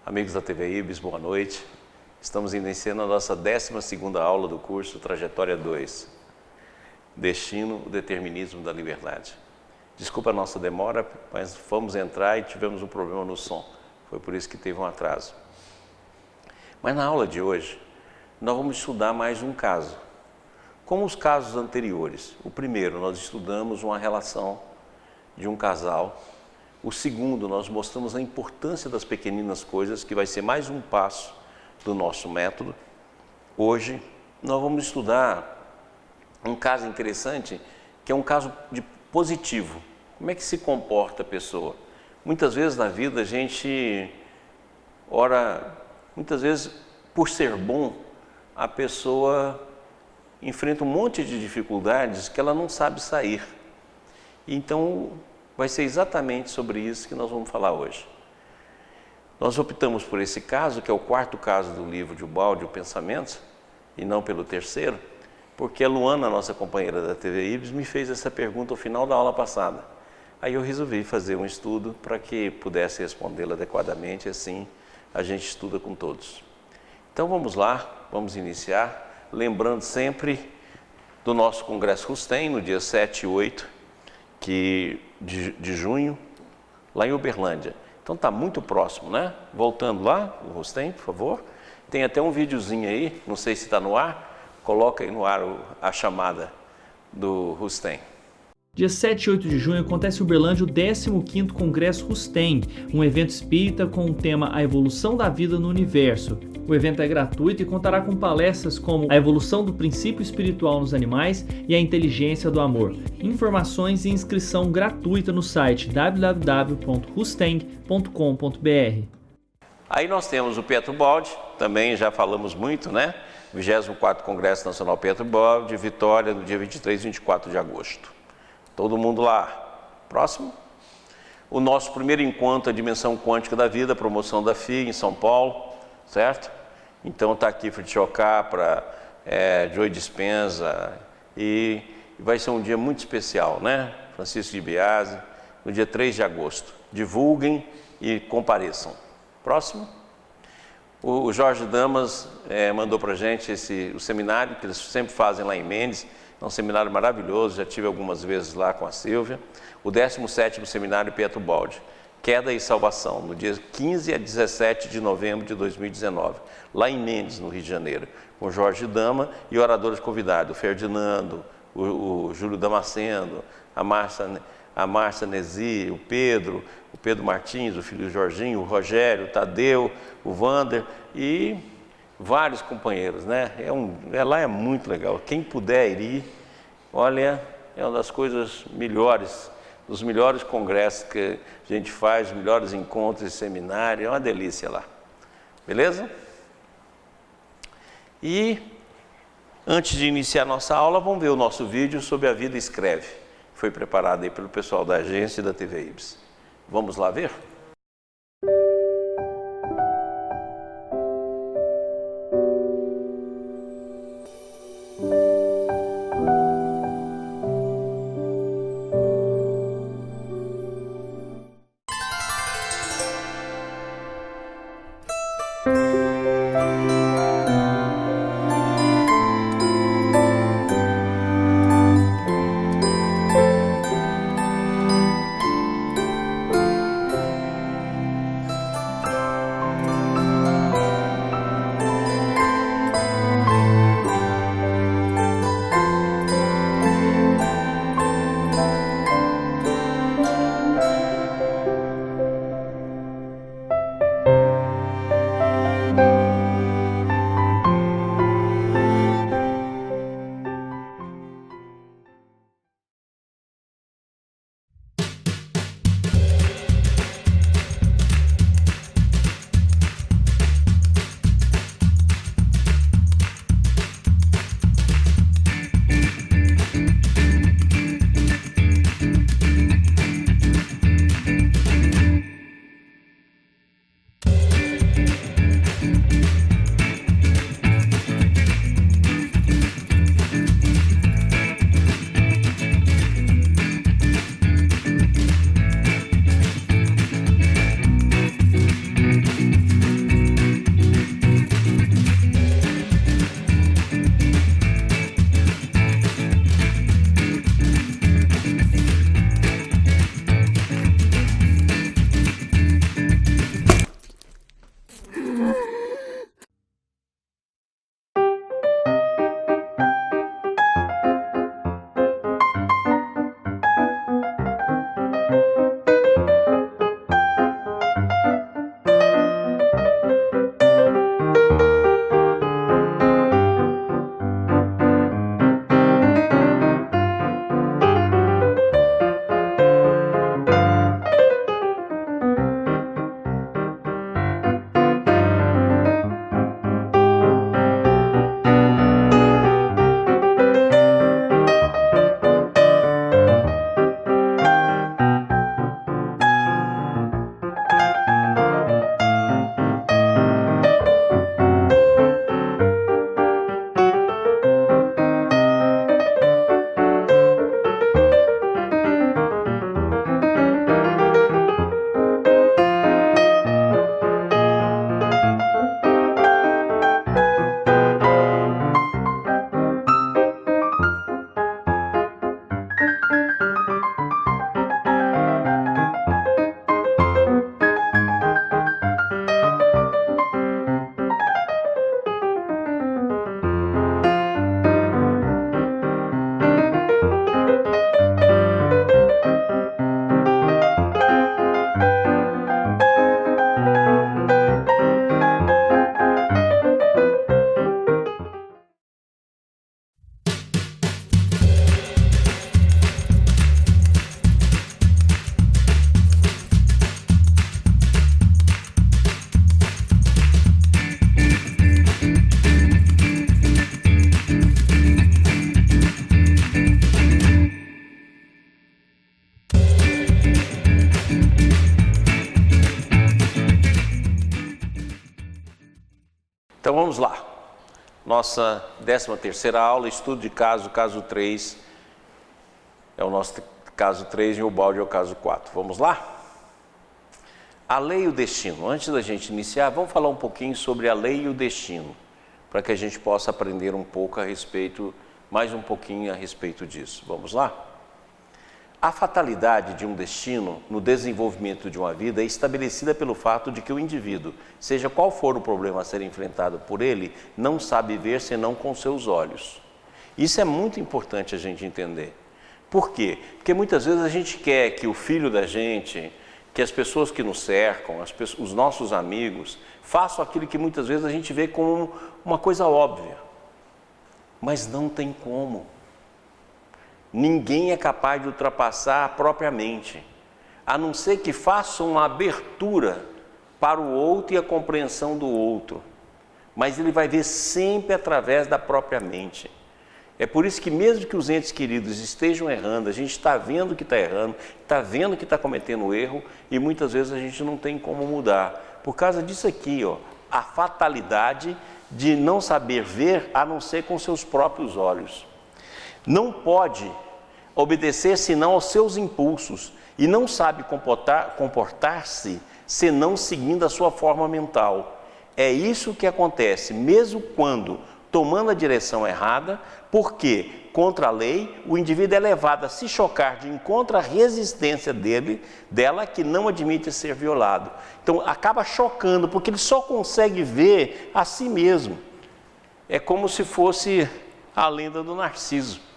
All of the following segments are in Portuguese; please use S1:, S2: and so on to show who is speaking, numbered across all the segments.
S1: Amigos da TV IBS, boa noite. Estamos iniciando a nossa 12ª aula do curso Trajetória 2, Destino, o Determinismo da Liberdade. Desculpa a nossa demora, mas fomos entrar e tivemos um problema no som. Foi por isso que teve um atraso. Mas na aula de hoje, nós vamos estudar mais um caso. Como os casos anteriores. O primeiro, nós estudamos uma relação de um casal. O segundo, nós mostramos a importância das pequeninas coisas, que vai ser mais um passo do nosso método. Hoje, nós vamos estudar um caso interessante, que é um caso positivo. Como é que se comporta a pessoa? Muitas vezes na vida a gente muitas vezes por ser bom, a pessoa enfrenta um monte de dificuldades que ela não sabe sair. Então, vai ser exatamente sobre isso que nós vamos falar hoje. Nós optamos por esse caso, que é o quarto caso do livro de Ubaldi, o Pensamento, e não pelo terceiro, porque a Luana, nossa companheira da TV IBS, me fez essa pergunta ao final da aula passada. Aí eu resolvi fazer um estudo para que pudesse respondê-la adequadamente, assim a gente estuda com todos. Então vamos lá, vamos iniciar. Lembrando sempre do nosso Congresso Rustem, no dia 7 e 8 de junho, lá em Uberlândia. Então está muito próximo, né? Voltando lá, o Rustem, por favor. Tem até um videozinho aí, não sei se está no ar, coloca aí no ar a chamada do Rustem.
S2: Dia 7 e 8 de junho acontece em Uberlândia o 15º Congresso Rustem, um evento espírita com o tema A Evolução da Vida no Universo. O evento é gratuito e contará com palestras como a evolução do princípio espiritual nos animais e a inteligência do amor. Informações e inscrição gratuita no site www.rustem.com.br.
S1: Aí nós temos o Pietro Ubaldi, também já falamos muito, né? 24º Congresso Nacional Pietro Ubaldi, Vitória, no dia 23 e 24 de agosto. Todo mundo lá. Próximo. O nosso primeiro encontro, a Dimensão Quântica da Vida, promoção da FIA em São Paulo, certo? Então está aqui Fritz Capra, Joey Dispenza, e vai ser um dia muito especial, né? Francisco de Biasi, no dia 3 de agosto. Divulguem e compareçam. Próximo. O Jorge Damas mandou para a gente o seminário que eles sempre fazem lá em Mendes. É um seminário maravilhoso, já tive algumas vezes lá com a Silvia. O 17º Seminário Pietro Ubaldi, Queda e Salvação, no dia 15 a 17 de novembro de 2019, lá em Mendes, no Rio de Janeiro, com Jorge Dama e oradores convidados, o Ferdinando, o Júlio Damasceno, a Márcia Nesi, o Pedro Martins, o filho do Jorginho, o Rogério, o Tadeu, o Vander e vários companheiros, né? Lá é muito legal. Quem puder ir, olha, é uma das coisas melhores, dos melhores congressos que a gente faz, os melhores encontros e seminários, é uma delícia lá. Beleza? E antes de iniciar nossa aula, vamos ver o nosso vídeo sobre a vida escreve. Foi preparado aí pelo pessoal da agência e da TV IBS. Vamos lá ver? Então vamos lá. Nossa 13ª aula, estudo de caso 3. É o nosso caso 3 e o balde é o caso 4. Vamos lá? A lei e o destino. Antes da gente iniciar, vamos falar um pouquinho sobre a lei e o destino, para que a gente possa aprender um pouco a respeito, mais um pouquinho a respeito disso. Vamos lá? A fatalidade de um destino no desenvolvimento de uma vida é estabelecida pelo fato de que o indivíduo, seja qual for o problema a ser enfrentado por ele, não sabe ver senão com seus olhos. Isso é muito importante a gente entender. Por quê? Porque muitas vezes a gente quer que o filho da gente, que as pessoas que nos cercam, os nossos amigos, façam aquilo que muitas vezes a gente vê como uma coisa óbvia. Mas não tem como. Ninguém é capaz de ultrapassar a própria mente, a não ser que faça uma abertura para o outro e a compreensão do outro. Mas ele vai ver sempre através da própria mente. É por isso que mesmo que os entes queridos estejam errando, a gente está vendo que está errando, está vendo que está cometendo erro e muitas vezes a gente não tem como mudar. Por causa disso aqui, ó, a fatalidade de não saber ver a não ser com seus próprios olhos. Não pode obedecer senão aos seus impulsos e não sabe comportar-se senão seguindo a sua forma mental. É isso que acontece, mesmo quando tomando a direção errada, porque, contra a lei, o indivíduo é levado a se chocar de encontro à resistência dela, que não admite ser violado. Então, acaba chocando, porque ele só consegue ver a si mesmo. É como se fosse a lenda do Narciso.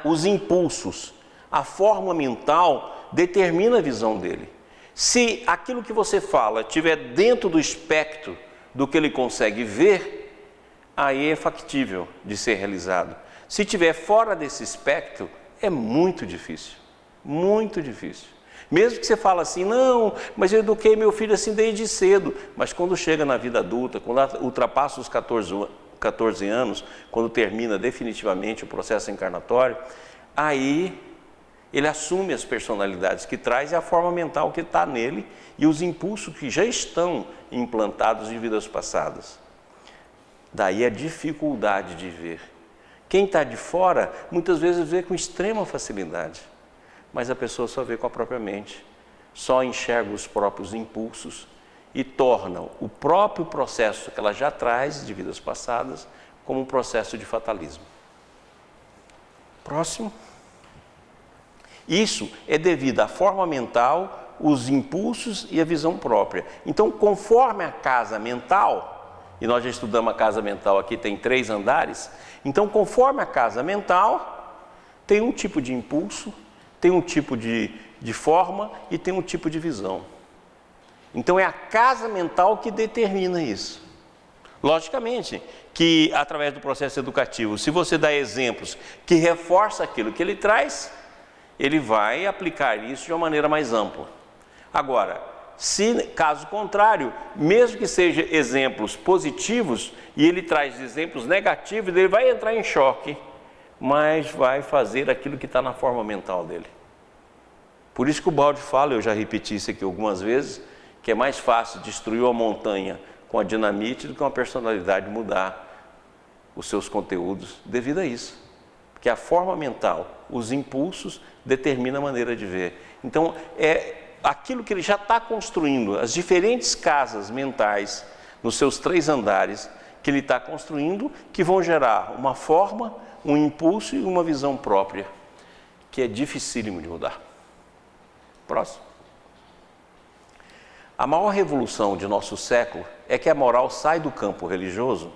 S1: Os impulsos, a forma mental determina a visão dele. Se aquilo que você fala estiver dentro do espectro do que ele consegue ver, aí é factível de ser realizado. Se estiver fora desse espectro, é muito difícil, muito difícil. Mesmo que você fale assim, não, mas eu eduquei meu filho assim desde cedo, mas quando chega na vida adulta, quando ultrapassa os 14 anos, quando termina definitivamente o processo encarnatório, aí ele assume as personalidades que traz e a forma mental que está nele e os impulsos que já estão implantados de vidas passadas. Daí a dificuldade de ver. Quem está de fora, muitas vezes vê com extrema facilidade, mas a pessoa só vê com a própria mente, só enxerga os próprios impulsos e torna o próprio processo que ela já traz de vidas passadas como um processo de fatalismo. Próximo. Isso é devido à forma mental, os impulsos e a visão própria. Então, conforme a casa mental, e nós já estudamos a casa mental aqui, tem 3 andares, então conforme a casa mental, tem um tipo de impulso, tem um tipo de forma e tem um tipo de visão. Então é a casa mental que determina isso. Logicamente que através do processo educativo, se você dá exemplos que reforçam aquilo que ele traz, ele vai aplicar isso de uma maneira mais ampla. Agora, se caso contrário, mesmo que sejam exemplos positivos e ele traz exemplos negativos, ele vai entrar em choque, mas vai fazer aquilo que está na forma mental dele. Por isso que o Balde fala, eu já repeti isso aqui algumas vezes, que é mais fácil destruir uma montanha com a dinamite do que uma personalidade mudar os seus conteúdos devido a isso. Porque a forma mental, os impulsos, determinam a maneira de ver. Então, é aquilo que ele já está construindo, as diferentes casas mentais, nos seus 3 andares, que ele está construindo, que vão gerar uma forma, um impulso e uma visão própria, que é dificílimo de mudar. Próximo. A maior revolução de nosso século é que a moral sai do campo religioso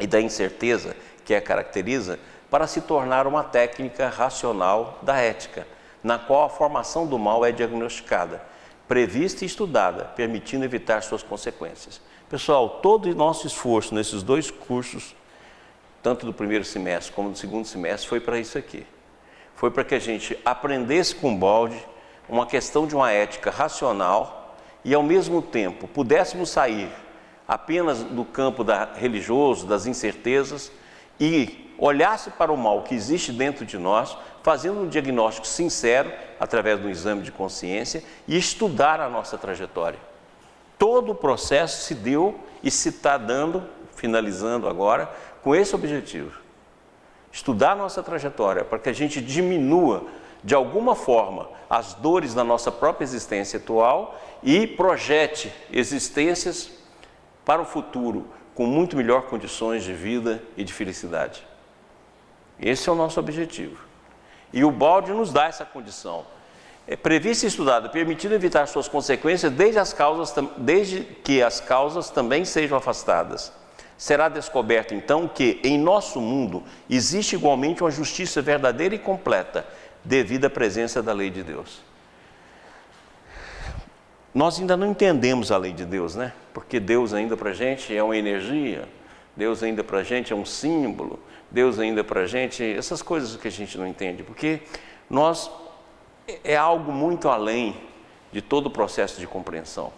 S1: e da incerteza que a caracteriza para se tornar uma técnica racional da ética, na qual a formação do mal é diagnosticada, prevista e estudada, permitindo evitar suas consequências. Pessoal, todo o nosso esforço nesses 2 cursos, tanto do primeiro semestre como do segundo semestre, foi para isso aqui. Foi para que a gente aprendesse com o Balde uma questão de uma ética racional e, ao mesmo tempo, pudéssemos sair apenas do campo religioso, das incertezas, e olhasse para o mal que existe dentro de nós, fazendo um diagnóstico sincero, através do exame de consciência, e estudar a nossa trajetória. Todo o processo se deu e se está dando, finalizando agora, com esse objetivo. Estudar a nossa trajetória para que a gente diminua, de alguma forma, as dores da nossa própria existência atual e projete existências para o futuro com muito melhor condições de vida e de felicidade. Esse é o nosso objetivo. E o balde nos dá essa condição. É previsto e estudado, permitindo evitar suas consequências desde que as causas também sejam afastadas. Será descoberto então que em nosso mundo existe igualmente uma justiça verdadeira e completa, devido à presença da lei de Deus. Nós ainda não entendemos a lei de Deus, né? Porque Deus ainda para a gente é uma energia, Deus ainda para a gente é um símbolo, Deus ainda para a gente, essas coisas que a gente não entende, porque nós é algo muito além de todo o processo de compreensão.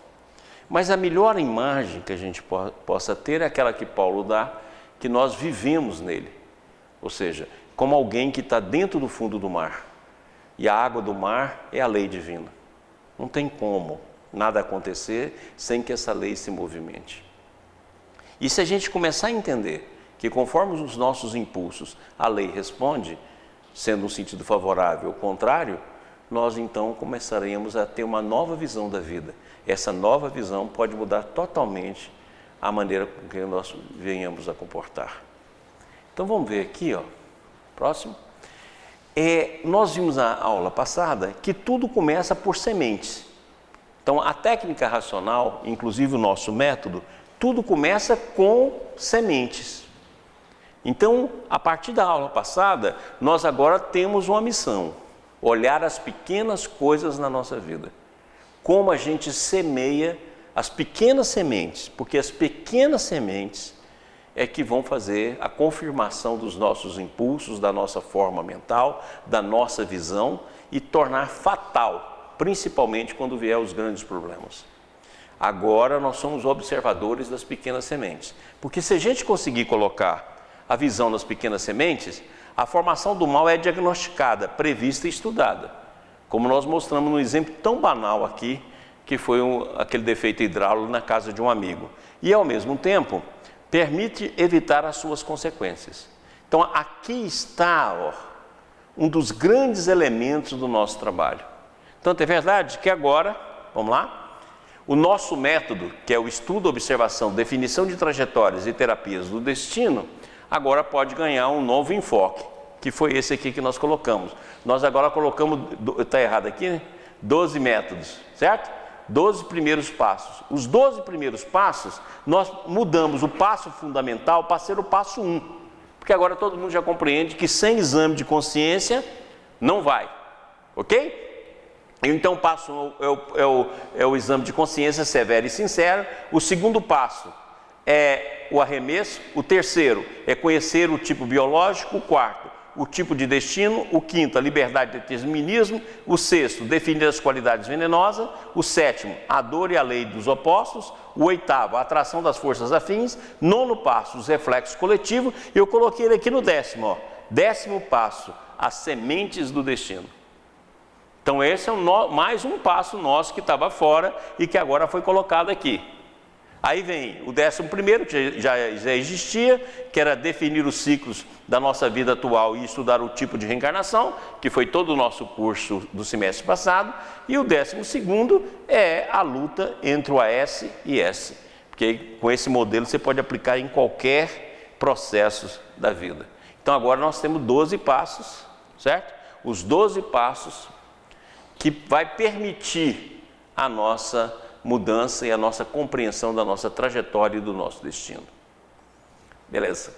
S1: Mas a melhor imagem que a gente possa ter é aquela que Paulo dá, que nós vivemos nele. Ou seja, como alguém que está dentro do fundo do mar. E a água do mar é a lei divina. Não tem como nada acontecer sem que essa lei se movimente. E se a gente começar a entender que conforme os nossos impulsos a lei responde, sendo um sentido favorável ou contrário, nós então começaremos a ter uma nova visão da vida. Essa nova visão pode mudar totalmente a maneira com que nós venhamos a comportar. Então vamos ver aqui, ó, próximo. Nós vimos na aula passada que tudo começa por sementes. Então a técnica racional, inclusive o nosso método, tudo começa com sementes. Então, a partir da aula passada, nós agora temos uma missão: olhar as pequenas coisas na nossa vida. Como a gente semeia as pequenas sementes, porque as pequenas sementes é que vão fazer a confirmação dos nossos impulsos, da nossa forma mental, da nossa visão e tornar fatal, principalmente quando vier os grandes problemas. Agora nós somos observadores das pequenas sementes, porque se a gente conseguir colocar a visão nas pequenas sementes, a formação do mal é diagnosticada, prevista e estudada, como nós mostramos num exemplo tão banal aqui, que foi aquele defeito hidráulico na casa de um amigo. E ao mesmo tempo, permite evitar as suas consequências. Então aqui está um dos grandes elementos do nosso trabalho. Tanto é verdade que agora, vamos lá, o nosso método, que é o estudo, observação, definição de trajetórias e terapias do destino, agora pode ganhar um novo enfoque, que foi esse aqui que nós colocamos. Nós agora colocamos, está errado aqui, né? 12 métodos, certo? 12 primeiros passos. Os 12 primeiros passos, nós mudamos o passo fundamental para ser o passo 1. Porque agora todo mundo já compreende que sem exame de consciência não vai, ok? Então o passo 1 é o exame de consciência severo e sincero. O segundo passo é o arremesso. O terceiro é conhecer o tipo biológico. O quarto, o tipo de destino. O quinto, a liberdade de determinismo. O sexto, definir as qualidades venenosas. O sétimo, a dor e a lei dos opostos. O oitavo, a atração das forças afins. Nono passo, os reflexos coletivos. E eu coloquei ele aqui no décimo, ó. 10º passo, as sementes do destino. Então esse é mais um passo nosso que estava fora e que agora foi colocado aqui. Aí vem o 11º, que já existia, que era definir os ciclos da nossa vida atual e estudar o tipo de reencarnação, que foi todo o nosso curso do semestre passado. E o 12º é a luta entre o AS e S, porque com esse modelo você pode aplicar em qualquer processo da vida. Então agora nós temos 12 passos, certo? Os 12 passos que vai permitir a nossa mudança e a nossa compreensão da nossa trajetória e do nosso destino. Beleza?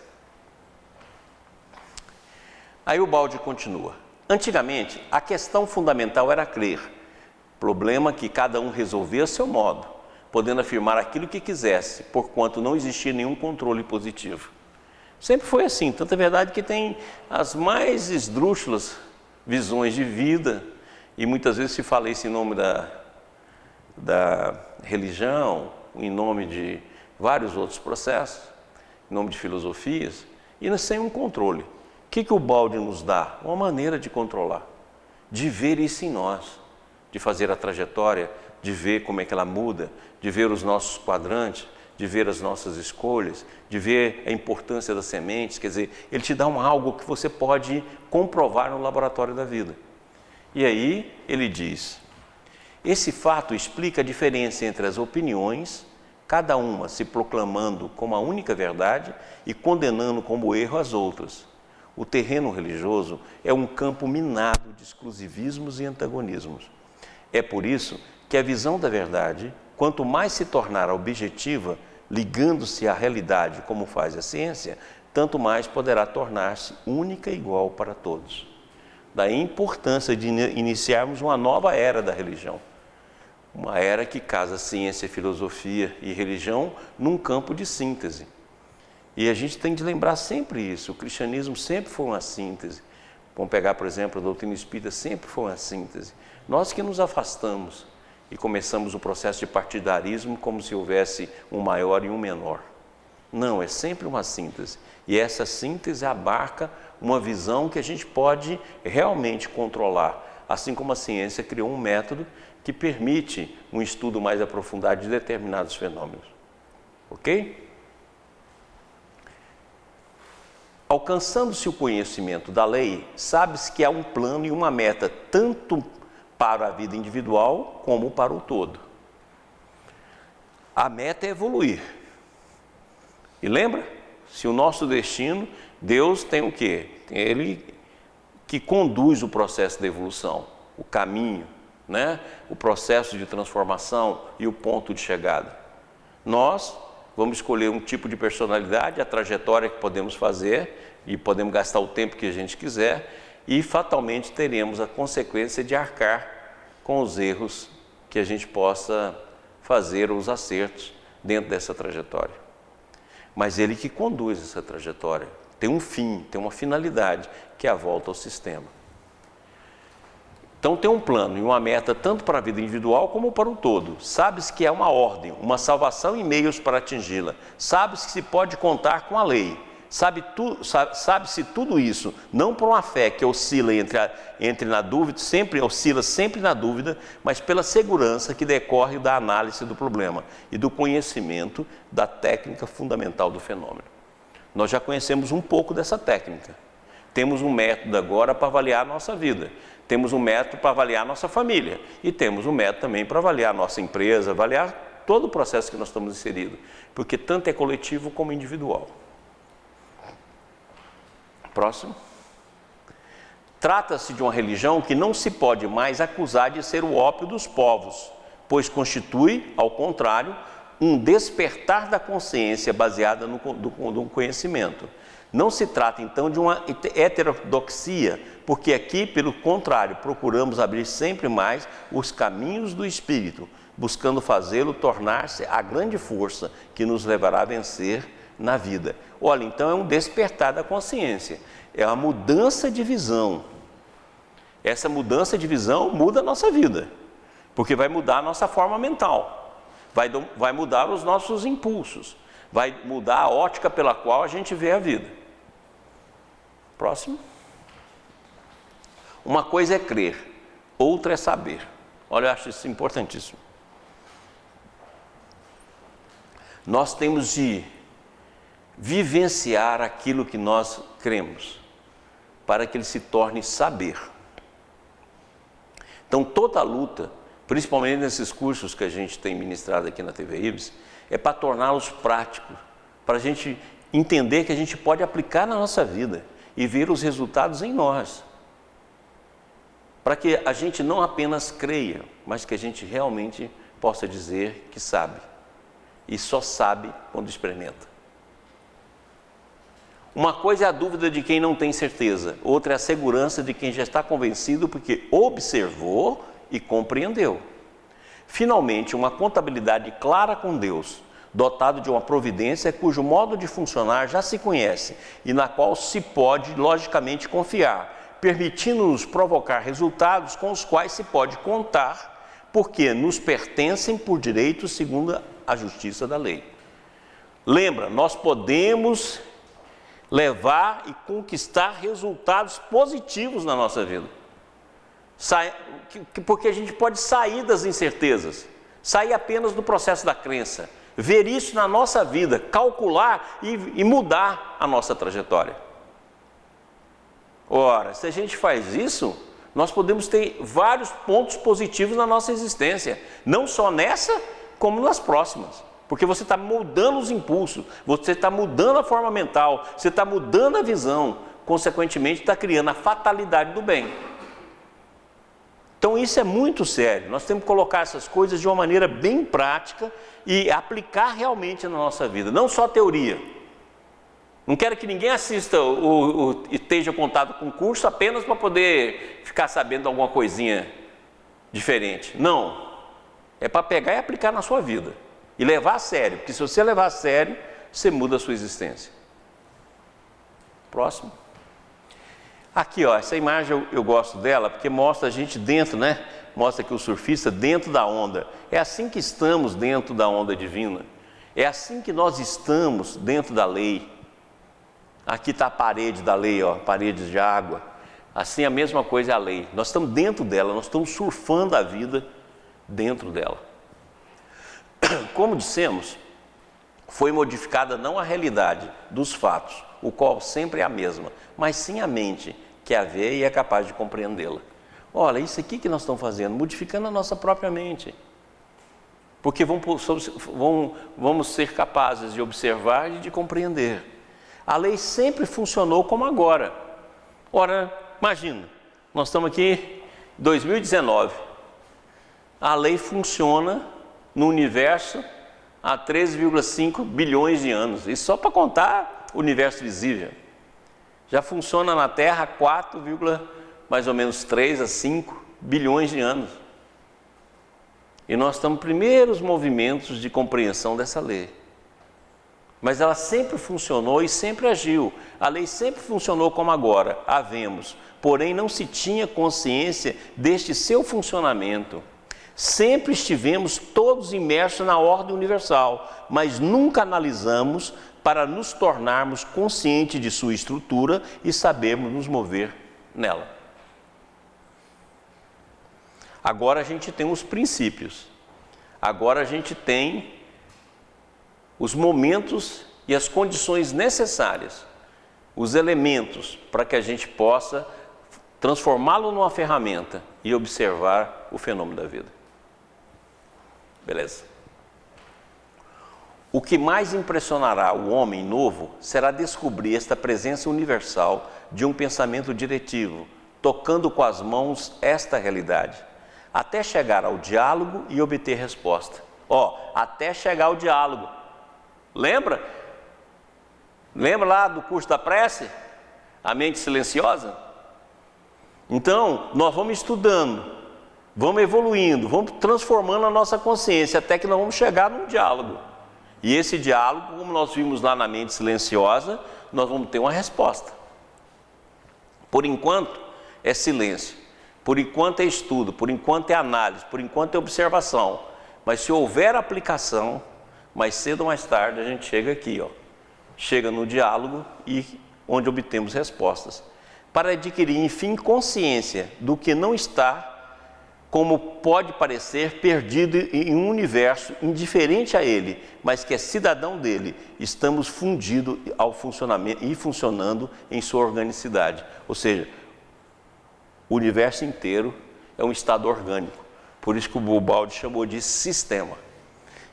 S1: Aí o balde continua. Antigamente, a questão fundamental era crer. Problema que cada um resolvia a seu modo, podendo afirmar aquilo que quisesse, porquanto não existia nenhum controle positivo. Sempre foi assim, tanto é verdade que tem as mais esdrúxulas visões de vida, e muitas vezes se fala isso em nome da religião, em nome de vários outros processos, em nome de filosofias, e sem um controle. O que o balde nos dá? Uma maneira de controlar, de ver isso em nós, de fazer a trajetória de ver como é que ela muda, de ver os nossos quadrantes, de ver as nossas escolhas, de ver a importância das sementes. Quer dizer, ele te dá algo que você pode comprovar no laboratório da vida. E aí ele diz: esse fato explica a diferença entre as opiniões, cada uma se proclamando como a única verdade e condenando como erro as outras. O terreno religioso é um campo minado de exclusivismos e antagonismos. É por isso que a visão da verdade, quanto mais se tornar objetiva, ligando-se à realidade como faz a ciência, tanto mais poderá tornar-se única e igual para todos. Daí a importância de iniciarmos uma nova era da religião. Uma era que casa ciência, filosofia e religião num campo de síntese. E a gente tem de lembrar sempre isso. O cristianismo sempre foi uma síntese. Vamos pegar, por exemplo, a doutrina espírita, sempre foi uma síntese. Nós que nos afastamos e começamos o processo de partidarismo como se houvesse um maior e um menor. Não, é sempre uma síntese. E essa síntese abarca uma visão que a gente pode realmente controlar. Assim como a ciência criou um método que permite um estudo mais aprofundado de determinados fenômenos. Ok? Alcançando-se o conhecimento da lei, sabe-se que há um plano e uma meta, tanto para a vida individual como para o todo. A meta é evoluir. E lembra? Se o nosso destino, Deus tem o quê? Ele que conduz o processo de evolução, o caminho, né? O processo de transformação e o ponto de chegada. Nós vamos escolher um tipo de personalidade, a trajetória que podemos fazer e podemos gastar o tempo que a gente quiser e fatalmente teremos a consequência de arcar com os erros que a gente possa fazer, ou os acertos dentro dessa trajetória. Mas ele que conduz essa trajetória, tem um fim, tem uma finalidade, que é a volta ao sistema. Então tem um plano e uma meta tanto para a vida individual como para o todo. Sabe-se que é uma ordem, uma salvação e meios para atingi-la. Sabe-se que se pode contar com a lei. Sabe-se tudo isso, não por uma fé que oscila entre na dúvida, oscila sempre na dúvida, mas pela segurança que decorre da análise do problema e do conhecimento da técnica fundamental do fenômeno. Nós já conhecemos um pouco dessa técnica. Temos um método agora para avaliar a nossa vida. Temos um método para avaliar a nossa família. E temos um método também para avaliar a nossa empresa, avaliar todo o processo que nós estamos inseridos. Porque tanto é coletivo como individual. Próximo. Trata-se de uma religião que não se pode mais acusar de ser o ópio dos povos, pois constitui, ao contrário, um despertar da consciência baseada no conhecimento. Não se trata, então, de uma heterodoxia, porque aqui, pelo contrário, procuramos abrir sempre mais os caminhos do Espírito, buscando fazê-lo tornar-se a grande força que nos levará a vencer na vida. Olha, então é um despertar da consciência, é uma mudança de visão. Essa mudança de visão muda a nossa vida, porque vai mudar a nossa forma mental, vai mudar os nossos impulsos, vai mudar a ótica pela qual a gente vê a vida. Próximo. Uma coisa é crer, outra é saber. Olha, eu acho isso importantíssimo. Nós temos de vivenciar aquilo que nós cremos, para que ele se torne saber. Então, toda a luta, principalmente nesses cursos que a gente tem ministrado aqui na TV Ibis, é para torná-los práticos, para a gente entender que a gente pode aplicar na nossa vida e ver os resultados em nós. Para que a gente não apenas creia, mas que a gente realmente possa dizer que sabe. E só sabe quando experimenta. Uma coisa é a dúvida de quem não tem certeza, outra é a segurança de quem já está convencido porque observou e compreendeu. Finalmente, uma contabilidade clara com Deus, dotado de uma providência cujo modo de funcionar já se conhece e na qual se pode, logicamente, confiar, permitindo-nos provocar resultados com os quais se pode contar, porque nos pertencem por direito segundo a justiça da lei. Lembra, nós podemos levar e conquistar resultados positivos na nossa vida. Porque a gente pode sair das incertezas, sair apenas do processo da crença, ver isso na nossa vida, calcular e mudar a nossa trajetória. Ora, se a gente faz isso, nós podemos ter vários pontos positivos na nossa existência, não só nessa, como nas próximas. Porque você está mudando os impulsos, você está mudando a forma mental, você está mudando a visão, consequentemente está criando a fatalidade do bem. Então isso é muito sério, nós temos que colocar essas coisas de uma maneira bem prática e aplicar realmente na nossa vida, não só teoria. Não quero que ninguém assista e esteja contato com o curso apenas para poder ficar sabendo de alguma coisinha diferente. Não, é para pegar e aplicar na sua vida e levar a sério, porque se você levar a sério, você muda a sua existência. Próximo. Aqui, ó, essa imagem eu gosto dela porque mostra a gente dentro, né? Mostra que o surfista dentro da onda. É assim que estamos dentro da onda divina. É assim que nós estamos dentro da lei. Aqui está a parede da lei, ó, paredes de água. Assim a mesma coisa é a lei. Nós estamos dentro dela, nós estamos surfando a vida dentro dela. Como dissemos, foi modificada não a realidade dos fatos, o qual sempre é a mesma, mas sim a mente, que a vê e é capaz de compreendê-la. Olha, isso aqui que nós estamos fazendo, modificando a nossa própria mente. Porque vamos ser capazes de observar e de compreender. A lei sempre funcionou como agora. Ora, imagina, nós estamos aqui em 2019. A lei funciona no universo há 13,5 bilhões de anos. Isso só para contar o universo visível. Já funciona na Terra há 4, mais ou menos 3 a 5 bilhões de anos. E nós estamos nos primeiros movimentos de compreensão dessa lei. Mas ela sempre funcionou e sempre agiu. A lei sempre funcionou como agora, a vemos. Porém, não se tinha consciência deste seu funcionamento. Sempre estivemos todos imersos na ordem universal, mas nunca analisamos para nos tornarmos conscientes de sua estrutura e sabermos nos mover nela. Agora a gente tem os princípios. Agora a gente tem os momentos e as condições necessárias, os elementos para que a gente possa transformá-lo numa ferramenta e observar o fenômeno da vida. Beleza? O que mais impressionará o homem novo será descobrir esta presença universal de um pensamento diretivo, tocando com as mãos esta realidade, até chegar ao diálogo e obter resposta. Até chegar ao diálogo. Lembra? Lembra lá do curso da prece? A mente silenciosa? Então, nós vamos estudando, vamos evoluindo, vamos transformando a nossa consciência até que nós vamos chegar num diálogo. E esse diálogo, como nós vimos lá na mente silenciosa, nós vamos ter uma resposta. Por enquanto, é silêncio. Por enquanto é estudo, por enquanto é análise, por enquanto é observação. Mas se houver aplicação, mais cedo ou mais tarde a gente chega aqui, chega no diálogo e onde obtemos respostas. Para adquirir, enfim, consciência do que não está, como pode parecer, perdido em um universo indiferente a ele, mas que é cidadão dele, estamos fundidos ao funcionamento e funcionando em sua organicidade. Ou seja, o universo inteiro é um estado orgânico. Por isso que o Bubaldi chamou de sistema.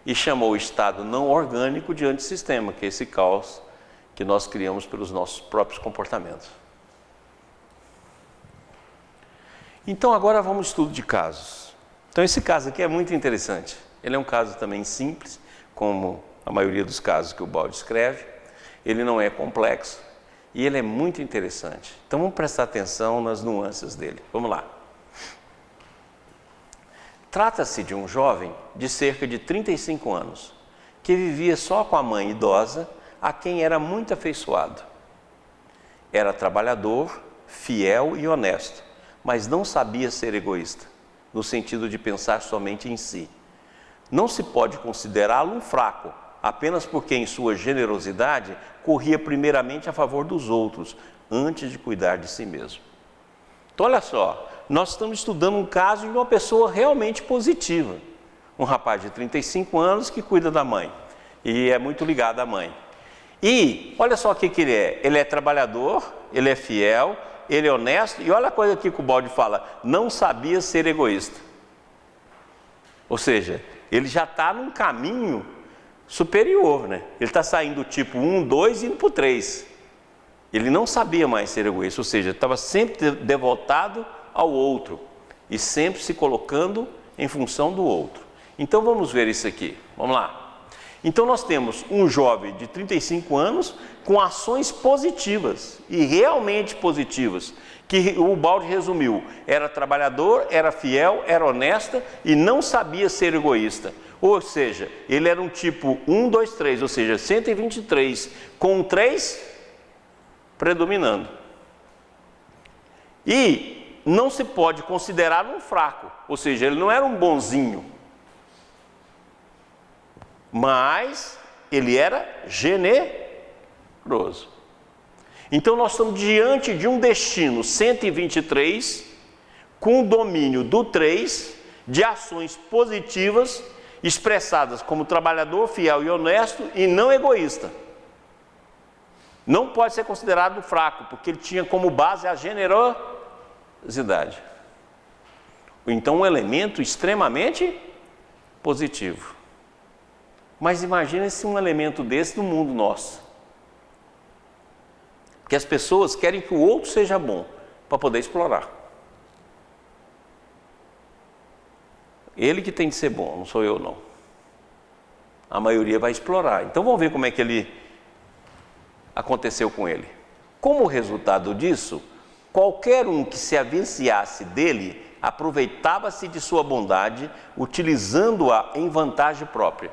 S1: E chamou o estado não orgânico de antissistema, que é esse caos que nós criamos pelos nossos próprios comportamentos. Então agora vamos ao estudo de casos. Então esse caso aqui é muito interessante. Ele é um caso também simples, como a maioria dos casos que o Bubaldi escreve. Ele não é complexo e ele é muito interessante. Então vamos prestar atenção nas nuances dele. Vamos lá. Trata-se de um jovem de cerca de 35 anos, que vivia só com a mãe idosa, a quem era muito afeiçoado. Era trabalhador, fiel e honesto, mas não sabia ser egoísta, no sentido de pensar somente em si. Não se pode considerá-lo um fraco, apenas porque em sua generosidade corria primeiramente a favor dos outros, antes de cuidar de si mesmo. Então olha só, nós estamos estudando um caso de uma pessoa realmente positiva. Um rapaz de 35 anos que cuida da mãe e é muito ligado à mãe. E olha só o que ele é. Ele é trabalhador, ele é fiel, ele é honesto e olha a coisa aqui que o Baldi fala, não sabia ser egoísta. Ou seja, ele já está num caminho superior, né? Ele está saindo do tipo 1, 2 e indo para o 3. Ele não sabia mais ser egoísta, ou seja, estava sempre devotado ao outro e sempre se colocando em função do outro. Então vamos ver isso aqui, vamos lá. Então nós temos um jovem de 35 anos com ações positivas e realmente positivas, que o Baldi resumiu, era trabalhador, era fiel, era honesta e não sabia ser egoísta. Ou seja, ele era um tipo 1, 2, 3, ou seja, 123, com 3 predominando. E não se pode considerar um fraco, ou seja, ele não era um bonzinho, mas ele era generoso. Então nós estamos diante de um destino 123, com o domínio do 3, de ações positivas, expressadas como trabalhador, fiel e honesto e não egoísta. Não pode ser considerado fraco, porque ele tinha como base a generosidade. Então um elemento extremamente positivo. Mas imagina se um elemento desse no mundo nosso. Que as pessoas querem que o outro seja bom, para poder explorar. Ele que tem de ser bom, não sou eu não. A maioria vai explorar. Então vamos ver como é que ele aconteceu com ele. Como resultado disso, qualquer um que se avinciasse dele, aproveitava-se de sua bondade, utilizando-a em vantagem própria.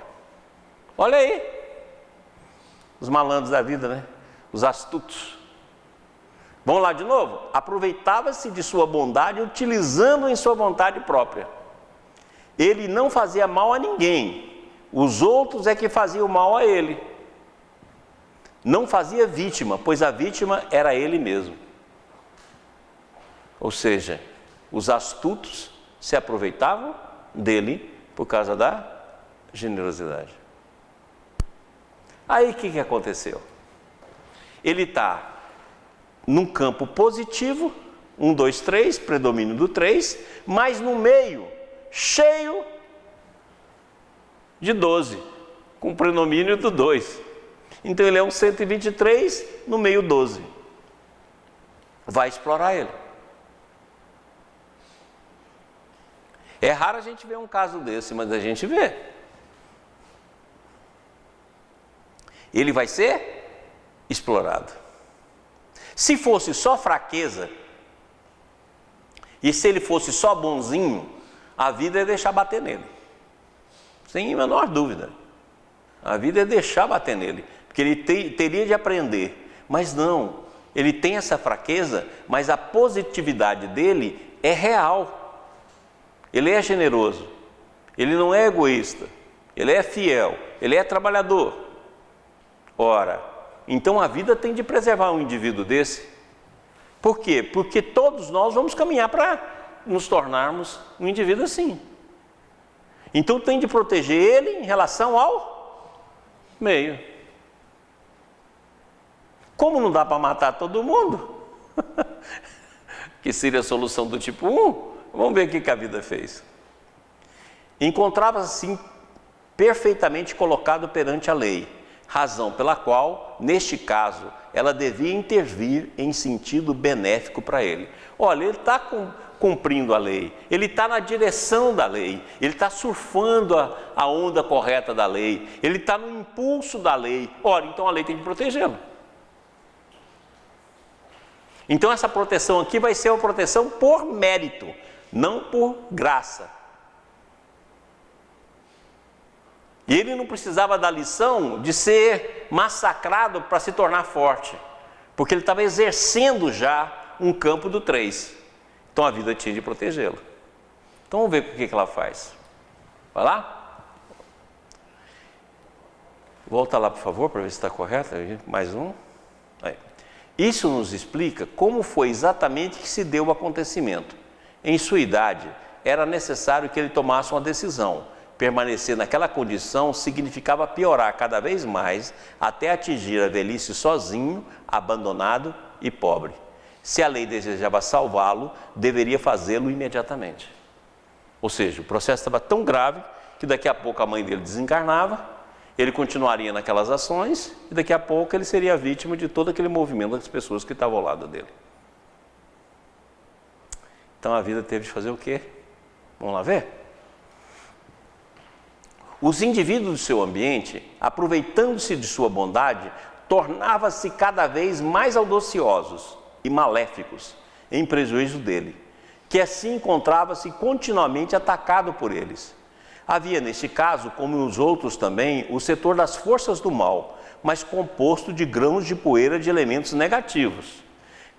S1: Olha aí, os malandros da vida, né? Os astutos. Vamos lá de novo? Aproveitava-se de sua bondade, utilizando em sua vontade própria. Ele não fazia mal a ninguém, os outros é que faziam mal a ele. Não fazia vítima, pois a vítima era ele mesmo. Ou seja, os astutos se aproveitavam dele por causa da generosidade. Aí o que aconteceu? Ele está num campo positivo, 1, 2, 3, predomínio do 3, mas no meio, cheio de 12, com predomínio do 2. Então ele é um 123, no meio 12. Vai explorar ele. É raro a gente ver um caso desse, mas a gente vê. Ele vai ser explorado. Se fosse só fraqueza, e se ele fosse só bonzinho, a vida é deixar bater nele. Sem a menor dúvida. A vida é deixar bater nele. Porque ele teria de aprender. Mas não, ele tem essa fraqueza, mas a positividade dele é real. Ele é generoso. Ele não é egoísta. Ele é fiel. Ele é trabalhador. Ora, então a vida tem de preservar um indivíduo desse. Por quê? Porque todos nós vamos caminhar para nos tornarmos um indivíduo assim. Então tem de proteger ele em relação ao meio. Como não dá para matar todo mundo, que seria a solução do tipo 1, vamos ver o que a vida fez. Encontrava-se assim perfeitamente colocado perante a lei, razão pela qual, neste caso, ela devia intervir em sentido benéfico para ele. Olha, ele está cumprindo a lei, ele está na direção da lei, ele está surfando a onda correta da lei, ele está no impulso da lei. Ora, então a lei tem que protegê-lo. Então essa proteção aqui vai ser uma proteção por mérito, não por graça. E ele não precisava da lição de ser massacrado para se tornar forte, porque ele estava exercendo já um campo do 3. Então a vida tinha de protegê-lo. Então vamos ver o que ela faz. Vai lá? Volta lá, por favor, para ver se está correto. Mais um. Aí. Isso nos explica como foi exatamente que se deu o acontecimento. Em sua idade, era necessário que ele tomasse uma decisão. Permanecer naquela condição significava piorar cada vez mais até atingir a velhice sozinho, abandonado e pobre. Se a lei desejava salvá-lo, deveria fazê-lo imediatamente. Ou seja, o processo estava tão grave que daqui a pouco a mãe dele desencarnava, ele continuaria naquelas ações e daqui a pouco ele seria vítima de todo aquele movimento das pessoas que estavam ao lado dele. Então a vida teve de fazer o quê? Vamos lá ver? Os indivíduos do seu ambiente, aproveitando-se de sua bondade, tornavam-se cada vez mais audaciosos e maléficos, em prejuízo dele, que assim encontrava-se continuamente atacado por eles. Havia neste caso, como nos outros também, o setor das forças do mal, mas composto de grãos de poeira de elementos negativos.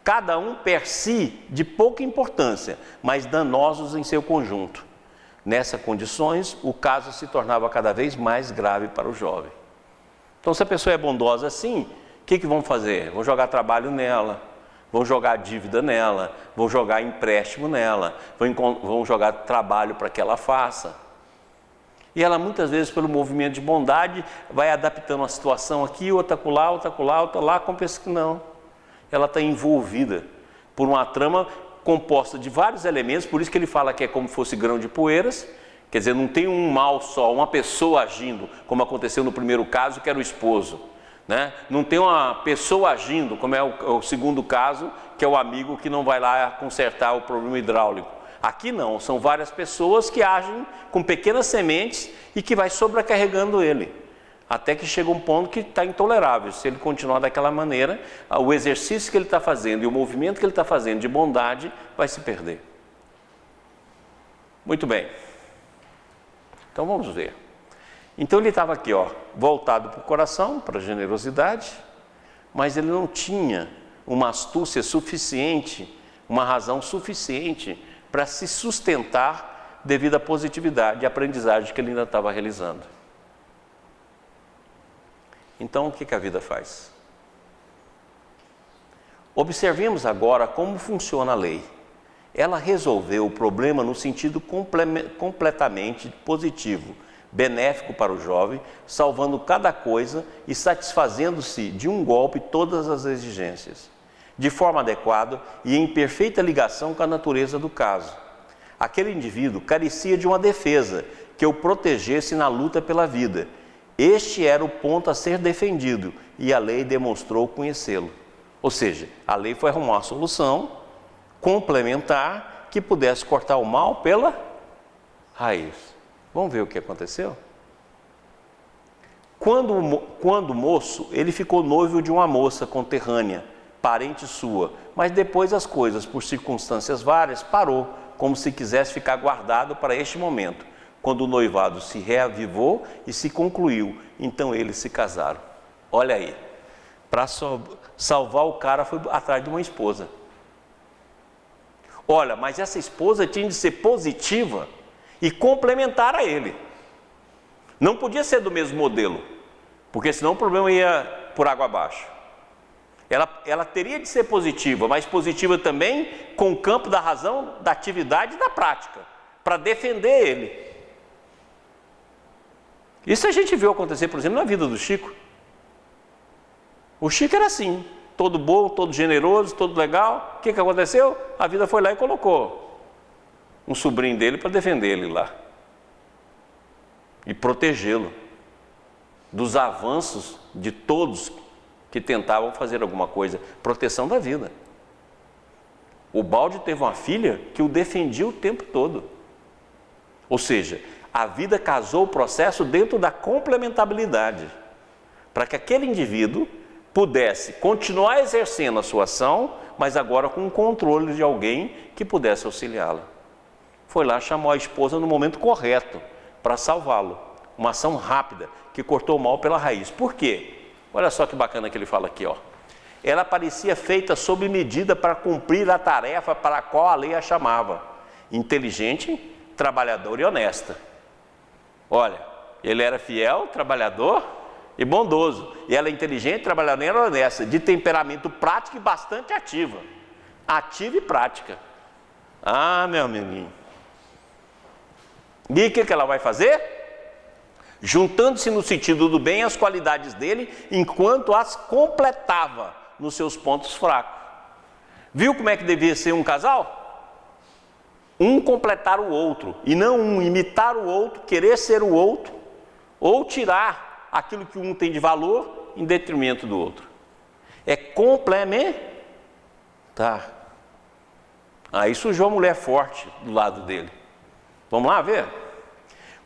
S1: Cada um per si de pouca importância, mas danosos em seu conjunto. Nessas condições, o caso se tornava cada vez mais grave para o jovem. Então, se a pessoa é bondosa assim, o que vão fazer? Vão jogar trabalho nela, vão jogar dívida nela, vão jogar empréstimo nela, vão jogar trabalho para que ela faça. E ela muitas vezes, pelo movimento de bondade, vai adaptando a situação aqui, outra acolá, outra acolá, outra lá, como pensa que não. Ela está envolvida por uma trama composta de vários elementos, por isso que ele fala que é como se fosse grão de poeiras, quer dizer, não tem um mal só, uma pessoa agindo, como aconteceu no primeiro caso, que era o esposo, né? Não tem uma pessoa agindo, como é o segundo caso, que é o amigo que não vai lá consertar o problema hidráulico. Aqui não, são várias pessoas que agem com pequenas sementes e que vai sobrecarregando ele. Até que chega um ponto que está intolerável. Se ele continuar daquela maneira, o exercício que ele está fazendo e o movimento que ele está fazendo de bondade vai se perder. Muito bem. Então vamos ver. Então ele estava aqui, voltado para o coração, para a generosidade, mas ele não tinha uma astúcia suficiente, uma razão suficiente para se sustentar devido à positividade e aprendizagem que ele ainda estava realizando. Então, o que a vida faz? Observemos agora como funciona a lei. Ela resolveu o problema no sentido completamente positivo, benéfico para o jovem, salvando cada coisa e satisfazendo-se de um golpe todas as exigências, de forma adequada e em perfeita ligação com a natureza do caso. Aquele indivíduo carecia de uma defesa que o protegesse na luta pela vida. Este era o ponto a ser defendido e a lei demonstrou conhecê-lo. Ou seja, a lei foi arrumar uma solução complementar que pudesse cortar o mal pela raiz. Vamos ver o que aconteceu? Quando moço, ele ficou noivo de uma moça conterrânea, parente sua, mas depois as coisas, por circunstâncias várias, parou, como se quisesse ficar guardado para este momento. Quando o noivado se reavivou e se concluiu, então eles se casaram. Olha aí, para salvar o cara foi atrás de uma esposa. Olha, mas essa esposa tinha de ser positiva e complementar a ele. Não podia ser do mesmo modelo, porque senão o problema ia por água abaixo. Ela teria de ser positiva, mas positiva também com o campo da razão, da atividade e da prática, para defender ele. Isso a gente viu acontecer, por exemplo, na vida do Chico. O Chico era assim, todo bom, todo generoso, todo legal. O que aconteceu? A vida foi lá e colocou um sobrinho dele para defender ele lá. E protegê-lo dos avanços de todos que tentavam fazer alguma coisa. Proteção da vida. O Balde teve uma filha que o defendia o tempo todo. Ou seja, a vida casou o processo dentro da complementabilidade, para que aquele indivíduo pudesse continuar exercendo a sua ação, mas agora com o controle de alguém que pudesse auxiliá-la. Foi lá, chamou a esposa no momento correto para salvá-lo. Uma ação rápida que cortou o mal pela raiz. Por quê? Olha só que bacana que ele fala aqui, Ela parecia feita sob medida para cumprir a tarefa para a qual a lei a chamava. Inteligente, trabalhadora e honesta. Olha, ele era fiel, trabalhador e bondoso. E ela é inteligente, trabalhadora e honesta, de temperamento prático e bastante ativa. Ativa e prática. Ah, meu amiguinho. E o que ela vai fazer? Juntando-se no sentido do bem as qualidades dele, enquanto as completava nos seus pontos fracos. Viu como é que devia ser um casal? Um completar o outro, e não um imitar o outro, querer ser o outro, ou tirar aquilo que um tem de valor em detrimento do outro. É complementar. Aí surgiu uma mulher forte do lado dele. Vamos lá ver?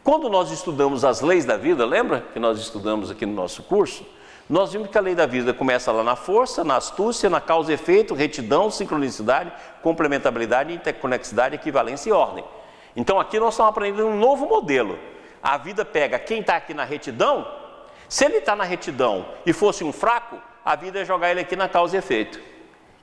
S1: Quando nós estudamos as leis da vida, lembra que nós estudamos aqui no nosso curso? Nós vimos que a lei da vida começa lá na força, na astúcia, na causa e efeito, retidão, sincronicidade, complementabilidade, interconexidade, equivalência e ordem. Então aqui nós estamos aprendendo um novo modelo. A vida pega quem está aqui na retidão, se ele está na retidão e fosse um fraco, a vida ia jogar ele aqui na causa e efeito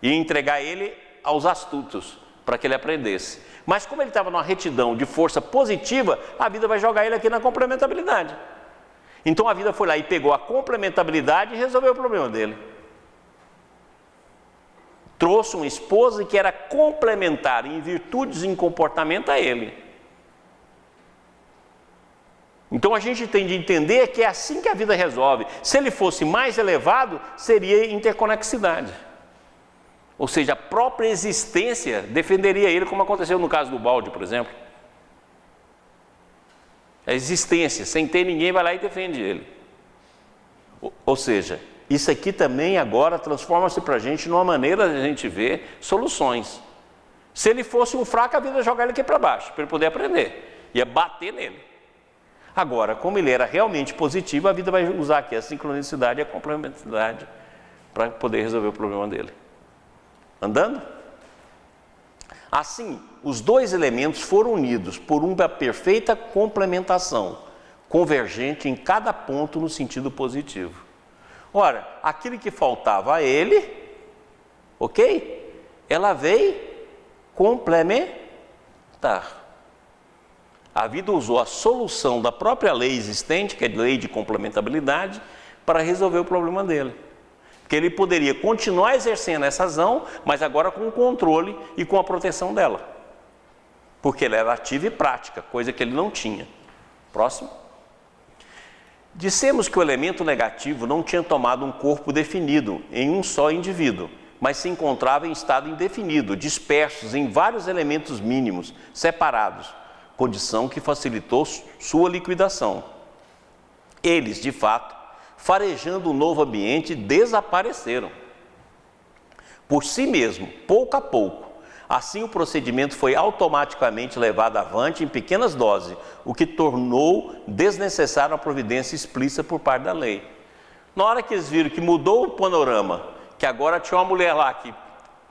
S1: e entregar ele aos astutos, para que ele aprendesse. Mas como ele estava numa retidão de força positiva, a vida vai jogar ele aqui na complementabilidade. Então a vida foi lá e pegou a complementabilidade e resolveu o problema dele. Trouxe uma esposa que era complementar em virtudes e em comportamento a ele. Então a gente tem de entender que é assim que a vida resolve. Se ele fosse mais elevado, seria interconexidade. Ou seja, a própria existência defenderia ele, como aconteceu no caso do balde, por exemplo. A existência, sem ter ninguém, vai lá e defende ele. Ou seja, isso aqui também agora transforma-se para a gente numa maneira de a gente ver soluções. Se ele fosse um fraco, a vida ia jogar ele aqui para baixo, para ele poder aprender. Ia bater nele. Agora, como ele era realmente positivo, a vida vai usar aqui a sincronicidade e a complementariedade para poder resolver o problema dele. Andando? Assim, os dois elementos foram unidos por uma perfeita complementação, convergente em cada ponto no sentido positivo. Ora, aquilo que faltava a ele, ok? Ela veio complementar. A vida usou a solução da própria lei existente, que é a lei de complementabilidade, para resolver o problema dele. Que ele poderia continuar exercendo essa ação, mas agora com o controle e com a proteção dela. Porque ela era ativa e prática, coisa que ele não tinha. Próximo. Dissemos que o elemento negativo não tinha tomado um corpo definido em um só indivíduo, mas se encontrava em estado indefinido, dispersos em vários elementos mínimos, separados, condição que facilitou sua liquidação. Eles, de fato, farejando um novo ambiente, desapareceram por si mesmo, pouco a pouco. Assim o procedimento foi automaticamente levado avante em pequenas doses, o que tornou desnecessária a providência explícita por parte da lei. Na hora que eles viram que mudou o panorama, que agora tinha uma mulher lá que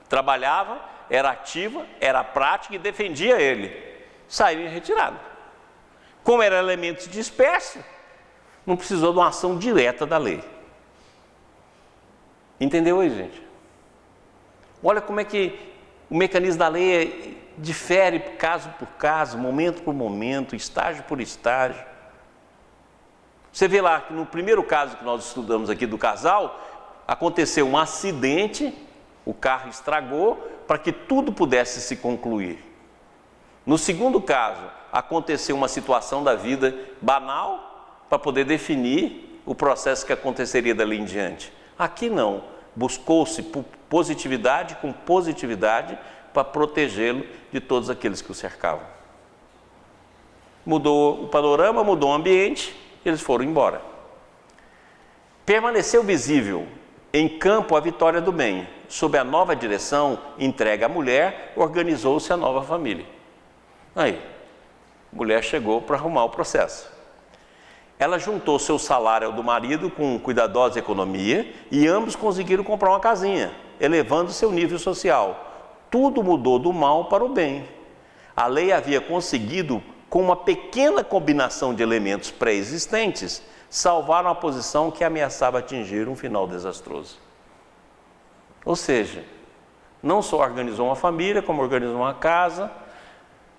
S1: trabalhava, era ativa, era prática e defendia ele, saíram em retirada. Como eram elementos dispersos, não precisou de uma ação direta da lei. Entendeu aí, gente? Olha como é que o mecanismo da lei difere caso por caso, momento por momento, estágio por estágio. Você vê lá que no primeiro caso que nós estudamos aqui do casal, aconteceu um acidente, o carro estragou, para que tudo pudesse se concluir. No segundo caso, aconteceu uma situação da vida banal, para poder definir o processo que aconteceria dali em diante. Aqui não, buscou-se positividade com positividade para protegê-lo de todos aqueles que o cercavam. Mudou o panorama, mudou o ambiente, eles foram embora. Permaneceu visível em campo a vitória do bem. Sob a nova direção entregue à mulher, organizou-se a nova família. Aí, a mulher chegou para arrumar o processo. Ela juntou seu salário ao do marido com cuidadosa economia e ambos conseguiram comprar uma casinha, elevando seu nível social. Tudo mudou do mal para o bem. A lei havia conseguido, com uma pequena combinação de elementos pré-existentes, salvar uma posição que ameaçava atingir um final desastroso. Ou seja, não só organizou uma família, como organizou uma casa.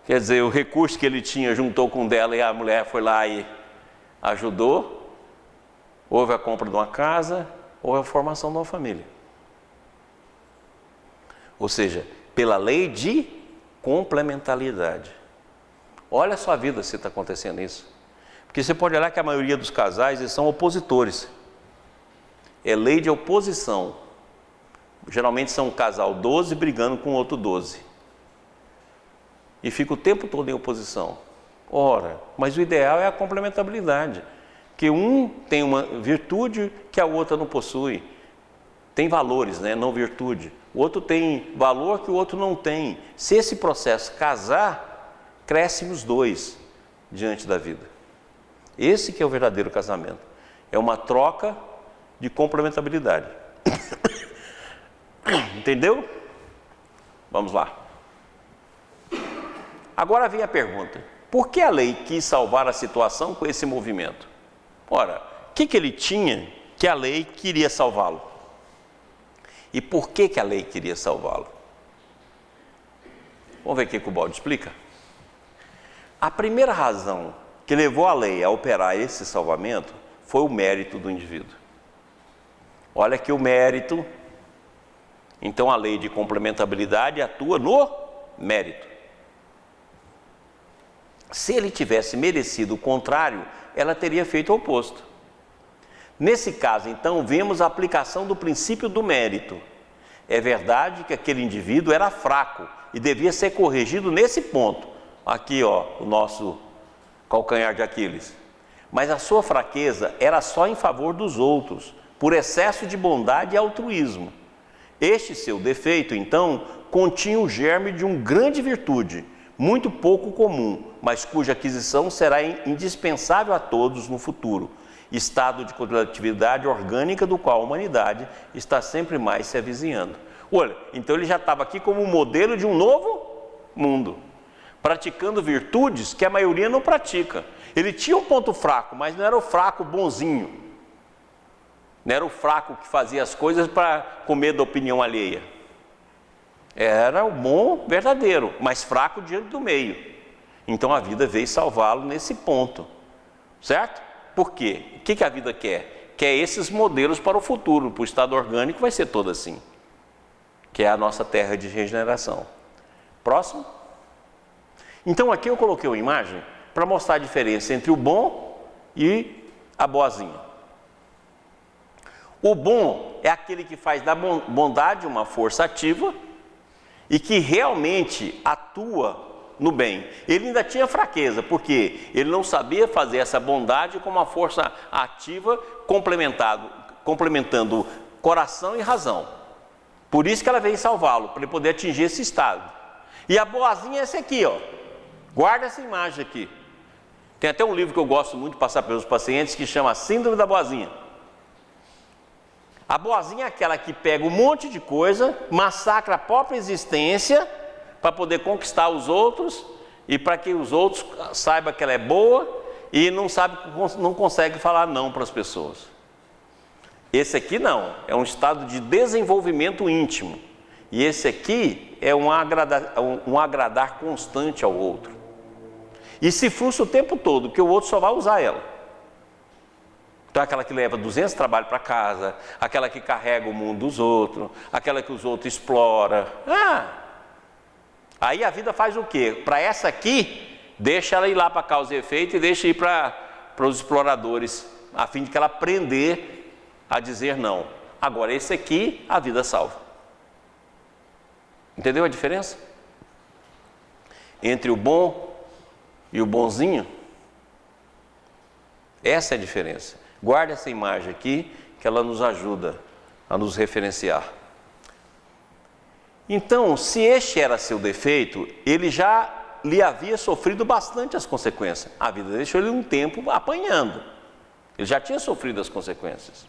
S1: Quer dizer, o recurso que ele tinha juntou com o dela e a mulher foi lá e ajudou, houve a compra de uma casa, houve a formação de uma família. Ou seja, pela lei de complementaridade. Olha a sua vida se está acontecendo isso. Porque você pode olhar que a maioria dos casais eles são opositores. É lei de oposição. Geralmente são um casal 12 brigando com outro 12. E fica o tempo todo em oposição. Ora, mas o ideal é a complementabilidade. Que um tem uma virtude que a outra não possui. Tem valores, né? Não virtude. O outro tem valor que o outro não tem. Se esse processo casar, crescem os dois diante da vida. Esse que é o verdadeiro casamento. É uma troca de complementabilidade. Entendeu? Vamos lá. Agora vem a pergunta. Por que a lei quis salvar a situação com esse movimento? Ora, o que ele tinha que a lei queria salvá-lo? E por que a lei queria salvá-lo? Vamos ver o que o Baldi explica. A primeira razão que levou a lei a operar esse salvamento foi o mérito do indivíduo. Olha aqui o mérito. Então a lei de complementabilidade atua no mérito. Se ele tivesse merecido o contrário, ela teria feito o oposto. Nesse caso, então, vemos a aplicação do princípio do mérito. É verdade que aquele indivíduo era fraco e devia ser corrigido nesse ponto. Aqui, ó, o nosso calcanhar de Aquiles. Mas a sua fraqueza era só em favor dos outros, por excesso de bondade e altruísmo. Este seu defeito, então, continha o germe de uma grande virtude, muito pouco comum, mas cuja aquisição será indispensável a todos no futuro, estado de coletividade orgânica do qual a humanidade está sempre mais se avizinhando. Olha, então ele já estava aqui como modelo de um novo mundo, praticando virtudes que a maioria não pratica. Ele tinha um ponto fraco, mas não era o fraco bonzinho, não era o fraco que fazia as coisas para comer da opinião alheia. Era o bom verdadeiro, mas fraco diante do meio. Então a vida veio salvá-lo nesse ponto, certo? Por quê? O que a vida quer? Quer esses modelos para o futuro, para o estado orgânico vai ser todo assim, que é a nossa terra de regeneração. Próximo. Então aqui eu coloquei uma imagem para mostrar a diferença entre o bom e a boazinha. O bom é aquele que faz da bondade uma força ativa e que realmente atua no bem. Ele ainda tinha fraqueza, porque ele não sabia fazer essa bondade com uma força ativa complementando coração e razão. Por isso que ela veio salvá-lo, para ele poder atingir esse estado. E a boazinha é essa aqui, ó. Guarda essa imagem aqui. Tem até um livro que eu gosto muito de passar pelos pacientes que chama Síndrome da Boazinha. A boazinha é aquela que pega um monte de coisa, massacra a própria existência para poder conquistar os outros e para que os outros saibam que ela é boa e não consegue falar não para as pessoas. Esse aqui não, é um estado de desenvolvimento íntimo. E esse aqui é um agradar constante ao outro. E se frustra o tempo todo, que o outro só vai usar ela. Então aquela que leva 200 trabalhos para casa, aquela que carrega o mundo dos outros, aquela que os outros explora. Aí a vida faz o quê? Para essa aqui, deixa ela ir lá para causa e efeito e deixa ir para os exploradores, a fim de que ela aprender a dizer não. Agora esse aqui, a vida salva. Entendeu a diferença? Entre o bom e o bonzinho? Essa é a diferença. Guarde essa imagem aqui, que ela nos ajuda a nos referenciar. Então, se este era seu defeito, ele já lhe havia sofrido bastante as consequências. A vida deixou ele um tempo apanhando. Ele já tinha sofrido as consequências.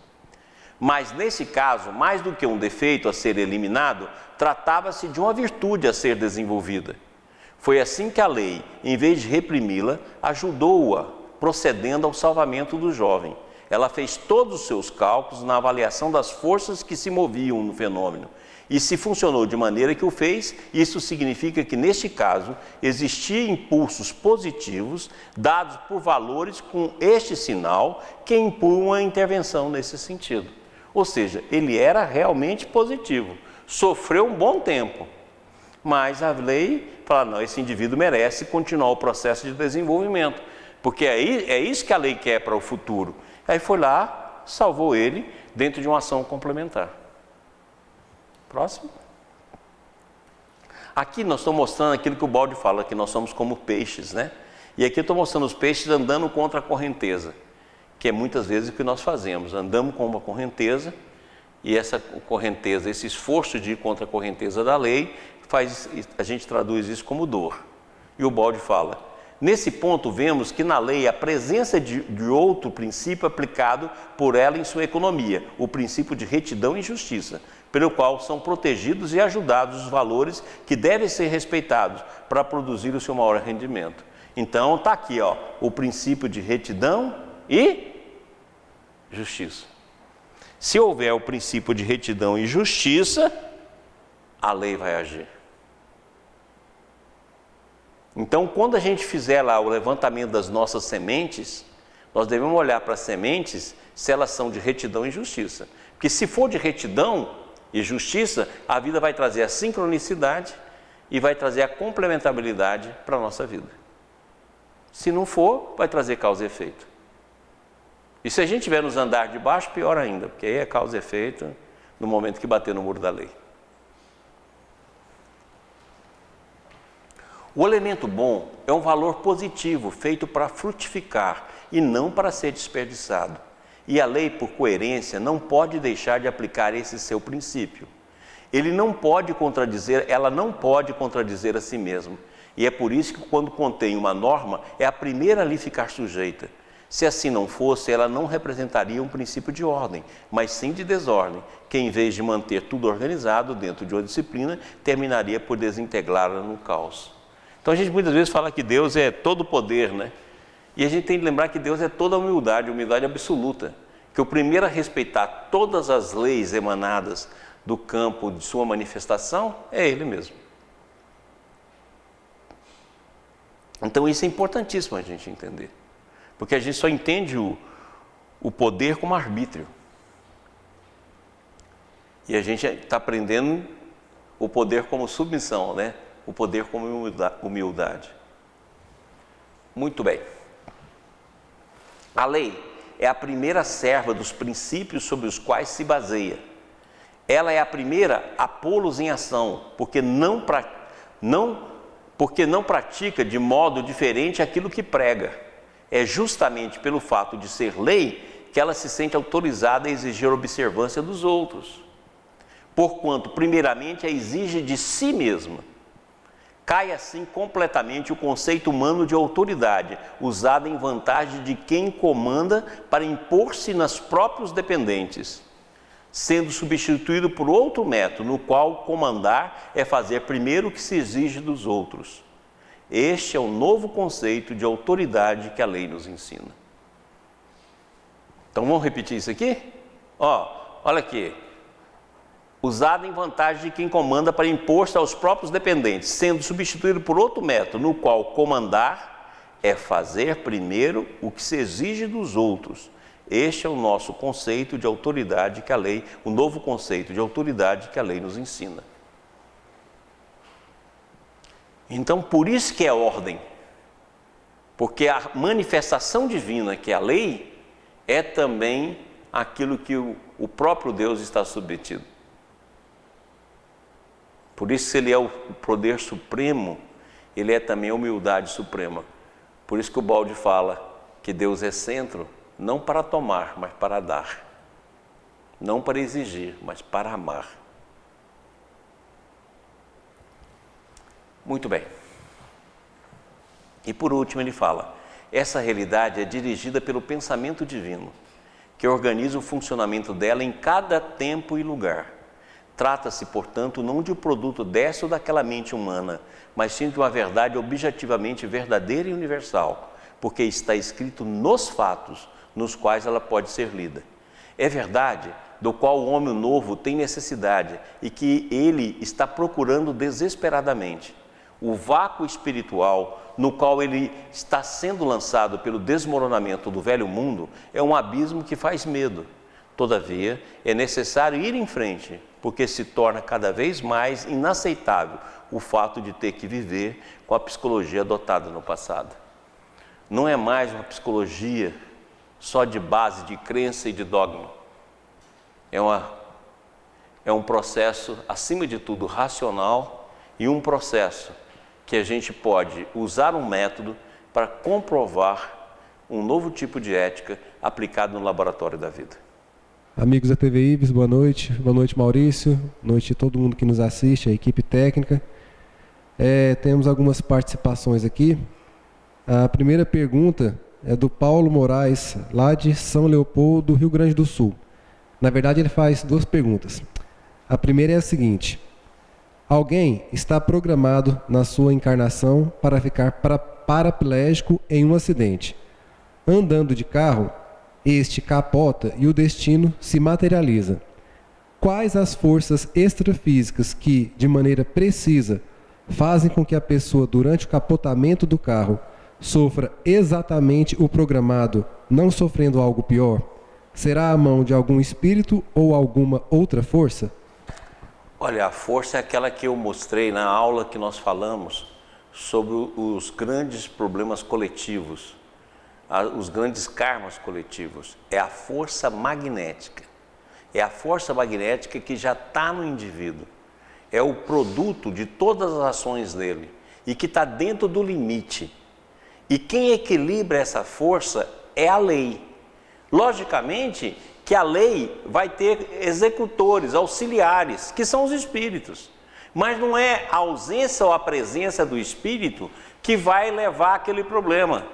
S1: Mas nesse caso, mais do que um defeito a ser eliminado, tratava-se de uma virtude a ser desenvolvida. Foi assim que a lei, em vez de reprimi-la, ajudou-a, procedendo ao salvamento do jovem. Ela fez todos os seus cálculos na avaliação das forças que se moviam no fenômeno. E se funcionou de maneira que o fez, isso significa que, neste caso, existiam impulsos positivos dados por valores com este sinal que impunham a intervenção nesse sentido. Ou seja, ele era realmente positivo, sofreu um bom tempo, Mas a lei fala, não, esse indivíduo merece continuar o processo de desenvolvimento, porque é isso que a lei quer para o futuro. Aí foi lá, salvou ele dentro de uma ação complementar. Próximo. Aqui nós estamos mostrando aquilo que o Balde fala, que nós somos como peixes, né? E aqui eu estou mostrando os peixes andando contra a correnteza, que é muitas vezes o que nós fazemos, andamos com uma correnteza, e essa correnteza, esse esforço de ir contra a correnteza da lei, a gente traduz isso como dor. E o Balde fala, nesse ponto vemos que na lei a presença de outro princípio aplicado por ela em sua economia, o princípio de retidão e justiça, pelo qual são protegidos e ajudados os valores que devem ser respeitados para produzir o seu maior rendimento. Então está aqui, ó, o princípio de retidão e justiça. Se houver o princípio de retidão e justiça, a lei vai agir. Então, quando a gente fizer lá o levantamento das nossas sementes, nós devemos olhar para as sementes se elas são de retidão e justiça. Porque se for de retidão e justiça, a vida vai trazer a sincronicidade e vai trazer a complementabilidade para a nossa vida. Se não for, vai trazer causa e efeito. E se a gente tiver nos andar de baixo, pior ainda, porque aí é causa e efeito no momento que bater no muro da lei. O elemento bom é um valor positivo feito para frutificar e não para ser desperdiçado. E a lei, por coerência, não pode deixar de aplicar esse seu princípio. Ela não pode contradizer a si mesma. E é por isso que quando contém uma norma, é a primeira a lhe ficar sujeita. Se assim não fosse, ela não representaria um princípio de ordem, mas sim de desordem, que em vez de manter tudo organizado dentro de uma disciplina, terminaria por desintegrá-la no caos. Então a gente muitas vezes fala que Deus é todo poder, né? E a gente tem que lembrar que Deus é toda humildade absoluta. Que o primeiro a respeitar todas as leis emanadas do campo de sua manifestação é Ele mesmo. Então isso é importantíssimo a gente entender. Porque a gente só entende o poder como arbítrio. E a gente está aprendendo o poder como submissão, né? O poder como humildade. Muito bem. A lei é a primeira serva dos princípios sobre os quais se baseia. Ela é a primeira a pô-los em ação, porque não pratica de modo diferente aquilo que prega. É justamente pelo fato de ser lei que ela se sente autorizada a exigir a observância dos outros. Porquanto, primeiramente, a exige de si mesma. Cai assim completamente o conceito humano de autoridade, usado em vantagem de quem comanda para impor-se nas próprios dependentes, sendo substituído por outro método, no qual comandar é fazer primeiro o que se exige dos outros. Este é o novo conceito de autoridade que a lei nos ensina. Então vamos repetir isso aqui? Olha aqui. Usado em vantagem de quem comanda para impor-se aos próprios dependentes, sendo substituído por outro método, no qual comandar é fazer primeiro o que se exige dos outros. Este é o nosso conceito de autoridade que a lei, o novo conceito de autoridade que a lei nos ensina. Então, por isso que é ordem, porque a manifestação divina, que é a lei, é também aquilo que o próprio Deus está submetido. Por isso, se Ele é o poder supremo, Ele é também a humildade suprema. Por isso que o Balde fala que Deus é centro, não para tomar, mas para dar. Não para exigir, mas para amar. Muito bem. E por último ele fala, essa realidade é dirigida pelo pensamento divino, que organiza o funcionamento dela em cada tempo e lugar. Trata-se, portanto, não de um produto dessa ou daquela mente humana, mas sim de uma verdade objetivamente verdadeira e universal, porque está escrito nos fatos nos quais ela pode ser lida. É verdade do qual o homem novo tem necessidade e que ele está procurando desesperadamente. O vácuo espiritual no qual ele está sendo lançado pelo desmoronamento do velho mundo é um abismo que faz medo. Todavia, é necessário ir em frente porque se torna cada vez mais inaceitável o fato de ter que viver com a psicologia adotada no passado. Não é mais uma psicologia só de base de crença e de dogma. É um processo, acima de tudo, racional, e um processo que a gente pode usar um método para comprovar um novo tipo de ética aplicado no laboratório da vida.
S3: Amigos da TV Ibis, boa noite. Boa noite, Maurício. Boa noite a todo mundo que nos assiste, a equipe técnica. Temos algumas participações aqui. A primeira pergunta é do Paulo Moraes, lá de São Leopoldo, Rio Grande do Sul. Na verdade, ele faz duas perguntas. A primeira é a seguinte: alguém está programado na sua encarnação para ficar paraplégico em um acidente. Andando de carro, este capota e o destino se materializa. Quais as forças extrafísicas que, de maneira precisa, fazem com que a pessoa, durante o capotamento do carro, sofra exatamente o programado, não sofrendo algo pior? Será a mão de algum espírito ou alguma outra força?
S1: Olha, a força é aquela que eu mostrei na aula que nós falamos sobre os grandes problemas coletivos, os grandes karmas coletivos. É a força magnética. É a força magnética que já está no indivíduo. É o produto de todas as ações dele e que está dentro do limite. E quem equilibra essa força é a lei. Logicamente que a lei vai ter executores, auxiliares, que são os espíritos. Mas não é a ausência ou a presença do espírito que vai levar aquele problema.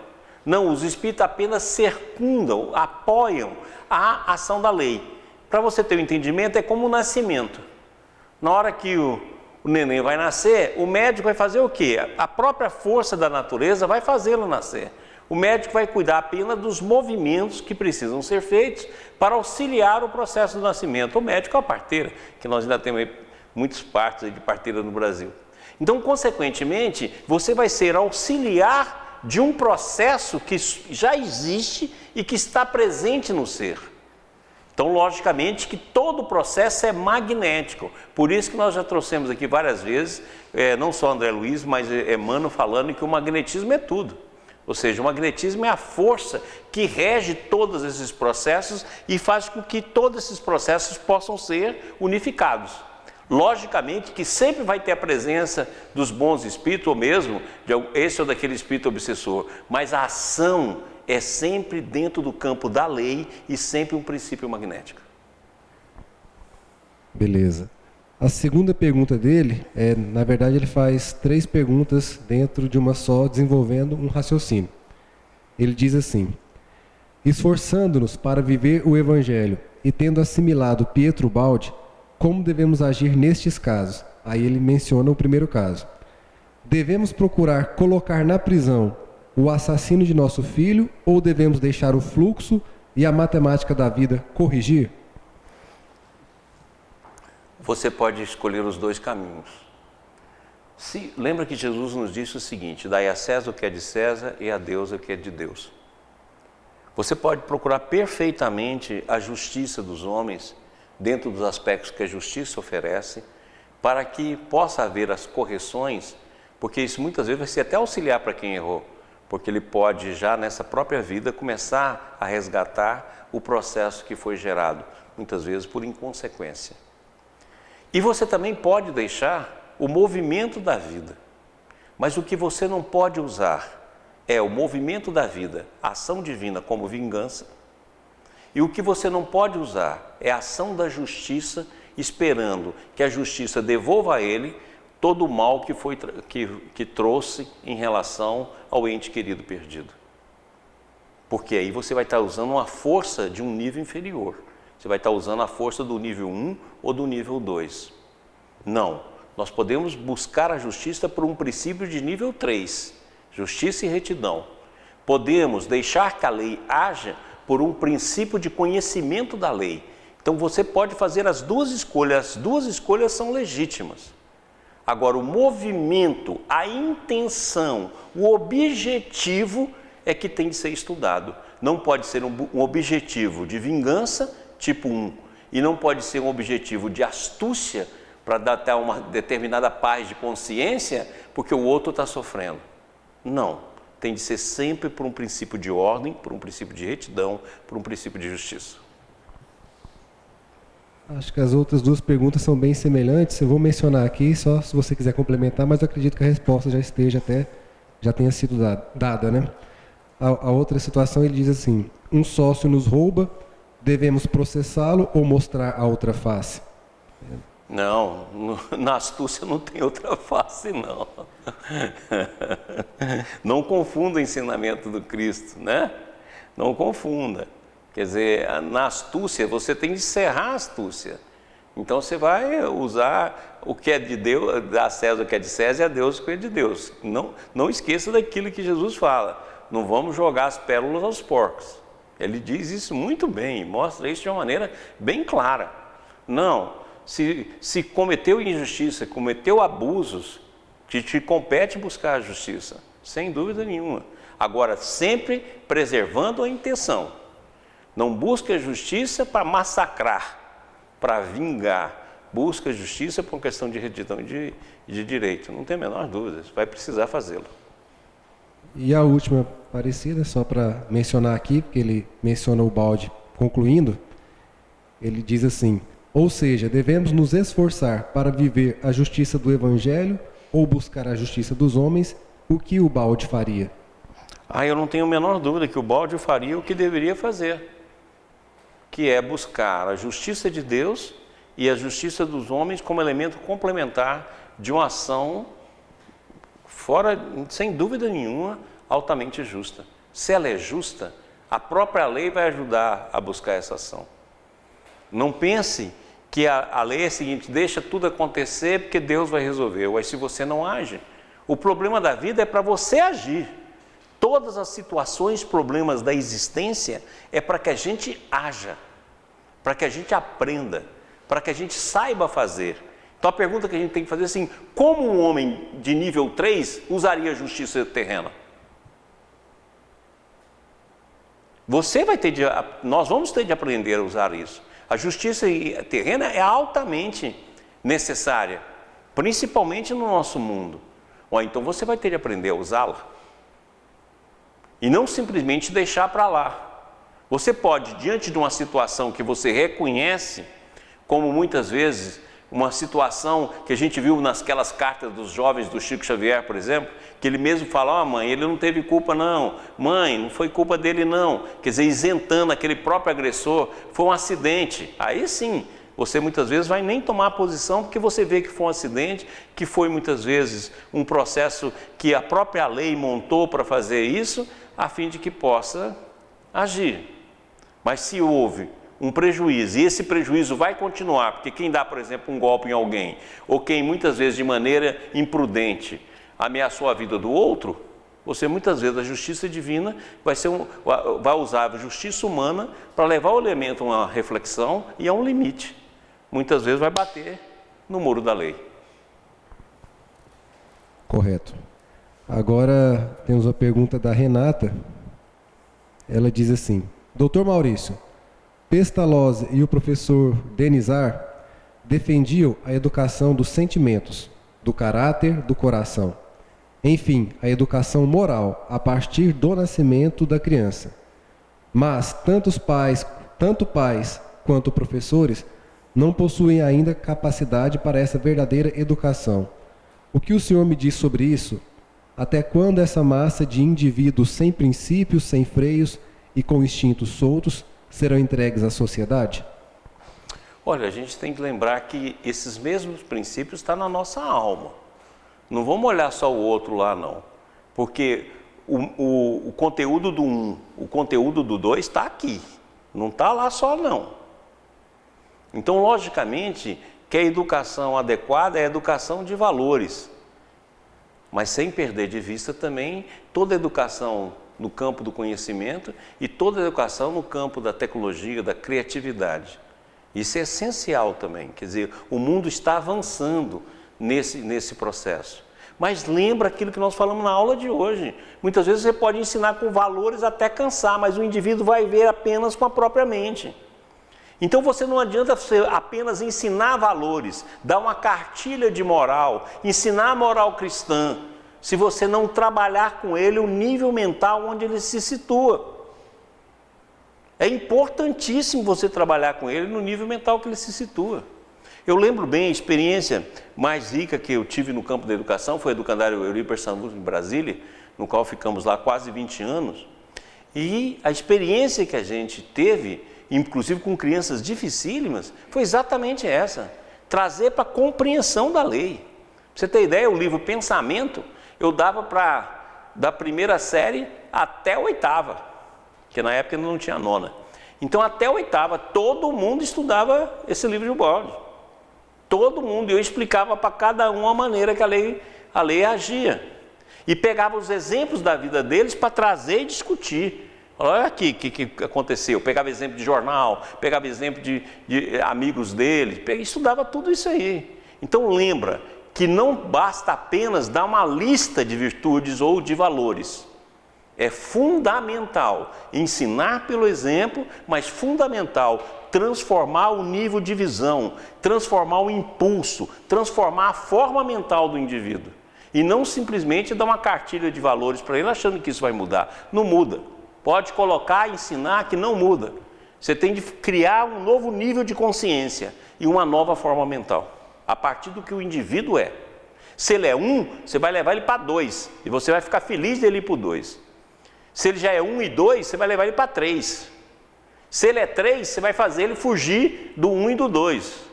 S1: Não, os espíritos apenas circundam, apoiam a ação da lei. Para você ter um entendimento, é como o nascimento. Na hora que o neném vai nascer, o médico vai fazer o quê? A própria força da natureza vai fazê-lo nascer. O médico vai cuidar apenas dos movimentos que precisam ser feitos para auxiliar o processo do nascimento. O médico é a parteira, que nós ainda temos muitos partos de parteira no Brasil. Então, consequentemente, você vai ser auxiliar de um processo que já existe e que está presente no ser. Então, logicamente que todo o processo é magnético. Por isso que nós já trouxemos aqui várias vezes, não só André Luiz, mas Emmanuel falando que o magnetismo é tudo. Ou seja, o magnetismo é a força que rege todos esses processos e faz com que todos esses processos possam ser unificados. Logicamente que sempre vai ter a presença dos bons espíritos, ou mesmo de esse ou daquele espírito obsessor, mas a ação é sempre dentro do campo da lei e sempre um princípio magnético.
S3: Beleza. A segunda pergunta dele na verdade, ele faz 3 perguntas dentro de uma só, desenvolvendo um raciocínio. Ele diz assim: esforçando-nos para viver o Evangelho e tendo assimilado Pietro Baldi, como devemos agir nestes casos? Aí ele menciona o primeiro caso. Devemos procurar colocar na prisão o assassino de nosso filho ou devemos deixar o fluxo e a matemática da vida corrigir?
S1: Você pode escolher os 2 caminhos. Lembra que Jesus nos disse o seguinte: dai a César o que é de César e a Deus o que é de Deus. Você pode procurar perfeitamente a justiça dos homens, dentro dos aspectos que a justiça oferece, para que possa haver as correções, porque isso muitas vezes vai ser até auxiliar para quem errou, porque ele pode já nessa própria vida começar a resgatar o processo que foi gerado, muitas vezes por inconsequência. E você também pode deixar o movimento da vida, mas o que você não pode usar é o movimento da vida, a ação divina como vingança, e o que você não pode usar é a ação da justiça, esperando que a justiça devolva a ele todo o mal que trouxe em relação ao ente querido perdido. Porque aí você vai estar usando uma força de um nível inferior. Você vai estar usando a força do nível 1 ou do nível 2. Não, nós podemos buscar a justiça por um princípio de nível 3, justiça e retidão. Podemos deixar que a lei haja por um princípio de conhecimento da lei. Então você pode fazer as 2 escolhas, as 2 escolhas são legítimas. Agora, o movimento, a intenção, o objetivo é que tem de ser estudado. Não pode ser um objetivo de vingança, tipo 1, e não pode ser um objetivo de astúcia para dar até uma determinada paz de consciência, porque o outro está sofrendo. Não, tem de ser sempre por um princípio de ordem, por um princípio de retidão, por um princípio de justiça.
S3: Acho que as outras duas perguntas são bem semelhantes. Eu vou mencionar aqui, só se você quiser complementar, mas eu acredito que a resposta já tenha sido dada, né? A outra situação, ele diz assim: um sócio nos rouba, devemos processá-lo ou mostrar a outra face?
S1: Não, na astúcia não tem outra face, não. Não confunda o ensinamento do Cristo, né? Não confunda. Quer dizer, na astúcia você tem de cerrar a astúcia. Então você vai usar o que é de Deus, dar a César o que é de César e a Deus o que é de Deus. Não esqueça daquilo que Jesus fala. Não vamos jogar as pérolas aos porcos. Ele diz isso muito bem, mostra isso de uma maneira bem clara. Não, se cometeu injustiça, cometeu abusos, te compete buscar a justiça, sem dúvida nenhuma. Agora, sempre preservando a intenção. Não busca a justiça para massacrar, para vingar. Busca a justiça por questão de retidão e de direito. Não tem a menor dúvida, vai precisar fazê-lo.
S3: E a última parecida, só para mencionar aqui, porque ele menciona o balde concluindo, ele diz assim: ou seja, devemos nos esforçar para viver a justiça do Evangelho ou buscar a justiça dos homens, o que o balde faria?
S1: Eu não tenho a menor dúvida que o balde faria o que deveria fazer, que é buscar a justiça de Deus e a justiça dos homens como elemento complementar de uma ação fora, sem dúvida nenhuma, altamente justa. Se ela é justa, a própria lei vai ajudar a buscar essa ação. Não pense que a lei é a seguinte: deixa tudo acontecer porque Deus vai resolver. Mas se você não age, o problema da vida é para você agir. Todas as situações, problemas da existência é para que a gente haja, para que a gente aprenda, para que a gente saiba fazer. Então a pergunta que a gente tem que fazer é assim: como um homem de nível 3 usaria a justiça terrena? Nós vamos ter de aprender a usar isso. A justiça terrena é altamente necessária, principalmente no nosso mundo. Então você vai ter de aprender a usá-la. E não simplesmente deixar para lá. Você pode, diante de uma situação que você reconhece, como muitas vezes uma situação que a gente viu nasquelas cartas dos jovens do Chico Xavier, por exemplo, que ele mesmo fala: mãe, ele não teve culpa não, mãe, não foi culpa dele não. Quer dizer, isentando aquele próprio agressor, foi um acidente. Aí sim, você muitas vezes vai nem tomar posição, porque você vê que foi um acidente, que foi muitas vezes um processo que a própria lei montou para fazer isso, a fim de que possa agir. Mas se houve um prejuízo, e esse prejuízo vai continuar, porque quem dá, por exemplo, um golpe em alguém, ou quem muitas vezes de maneira imprudente ameaçou a vida do outro, você muitas vezes, a justiça divina vai usar a justiça humana para levar o elemento a uma reflexão e a um limite. Muitas vezes vai bater no muro da lei.
S3: Correto. Agora temos uma pergunta da Renata. Ela diz assim: Dr. Maurício, Pestalozzi e o professor Denizar defendiam a educação dos sentimentos, do caráter, do coração. Enfim, a educação moral a partir do nascimento da criança. Mas tanto pais quanto professores não possuem ainda capacidade para essa verdadeira educação. O que o senhor me diz sobre isso? Até quando essa massa de indivíduos sem princípios, sem freios e com instintos soltos serão entregues à sociedade?
S1: Olha, a gente tem que lembrar que esses mesmos princípios estão na nossa alma. Não vamos olhar só o outro lá, não. Porque o conteúdo do um, o conteúdo do dois está aqui. Não está lá só, não. Então, logicamente, que a educação adequada é a educação de valores. Mas sem perder de vista também toda a educação no campo do conhecimento e toda a educação no campo da tecnologia, da criatividade. Isso é essencial também. Quer dizer, o mundo está avançando nesse processo. Mas lembra aquilo que nós falamos na aula de hoje. Muitas vezes você pode ensinar com valores até cansar, mas o indivíduo vai ver apenas com a própria mente. Então você não adianta você apenas ensinar valores, dar uma cartilha de moral, ensinar a moral cristã, se você não trabalhar com ele o nível mental onde ele se situa. É importantíssimo você trabalhar com ele no nível mental que ele se situa. Eu lembro bem, a experiência mais rica que eu tive no campo da educação foi a educandário Eurípides Santos em Brasília, no qual ficamos lá quase 20 anos. E a experiência que a gente teve, inclusive com crianças dificílimas, foi exatamente essa. Trazer para a compreensão da lei. Pra você ter ideia, o livro Pensamento, eu dava da primeira série até a oitava, que na época não tinha a nona. Então até a oitava, todo mundo estudava esse livro de Ubaldi. Todo mundo, eu explicava para cada um a maneira que a lei agia. E pegava os exemplos da vida deles para trazer e discutir. Olha aqui o que aconteceu. Pegava exemplo de jornal, pegava exemplo de amigos deles, estudava tudo isso aí. Então lembra que não basta apenas dar uma lista de virtudes ou de valores. É fundamental ensinar pelo exemplo, mas fundamental transformar o nível de visão, transformar o impulso, transformar a forma mental do indivíduo. E não simplesmente dar uma cartilha de valores para ele achando que isso vai mudar. Não muda. Pode colocar e ensinar que não muda. Você tem de criar um novo nível de consciência e uma nova forma mental, a partir do que o indivíduo é. Se ele é 1, você vai levar ele para 2, e você vai ficar feliz dele ir para o 2. Se ele já é 1 e 2, você vai levar ele para 3. Se ele é 3, você vai fazer ele fugir do 1 e do 2.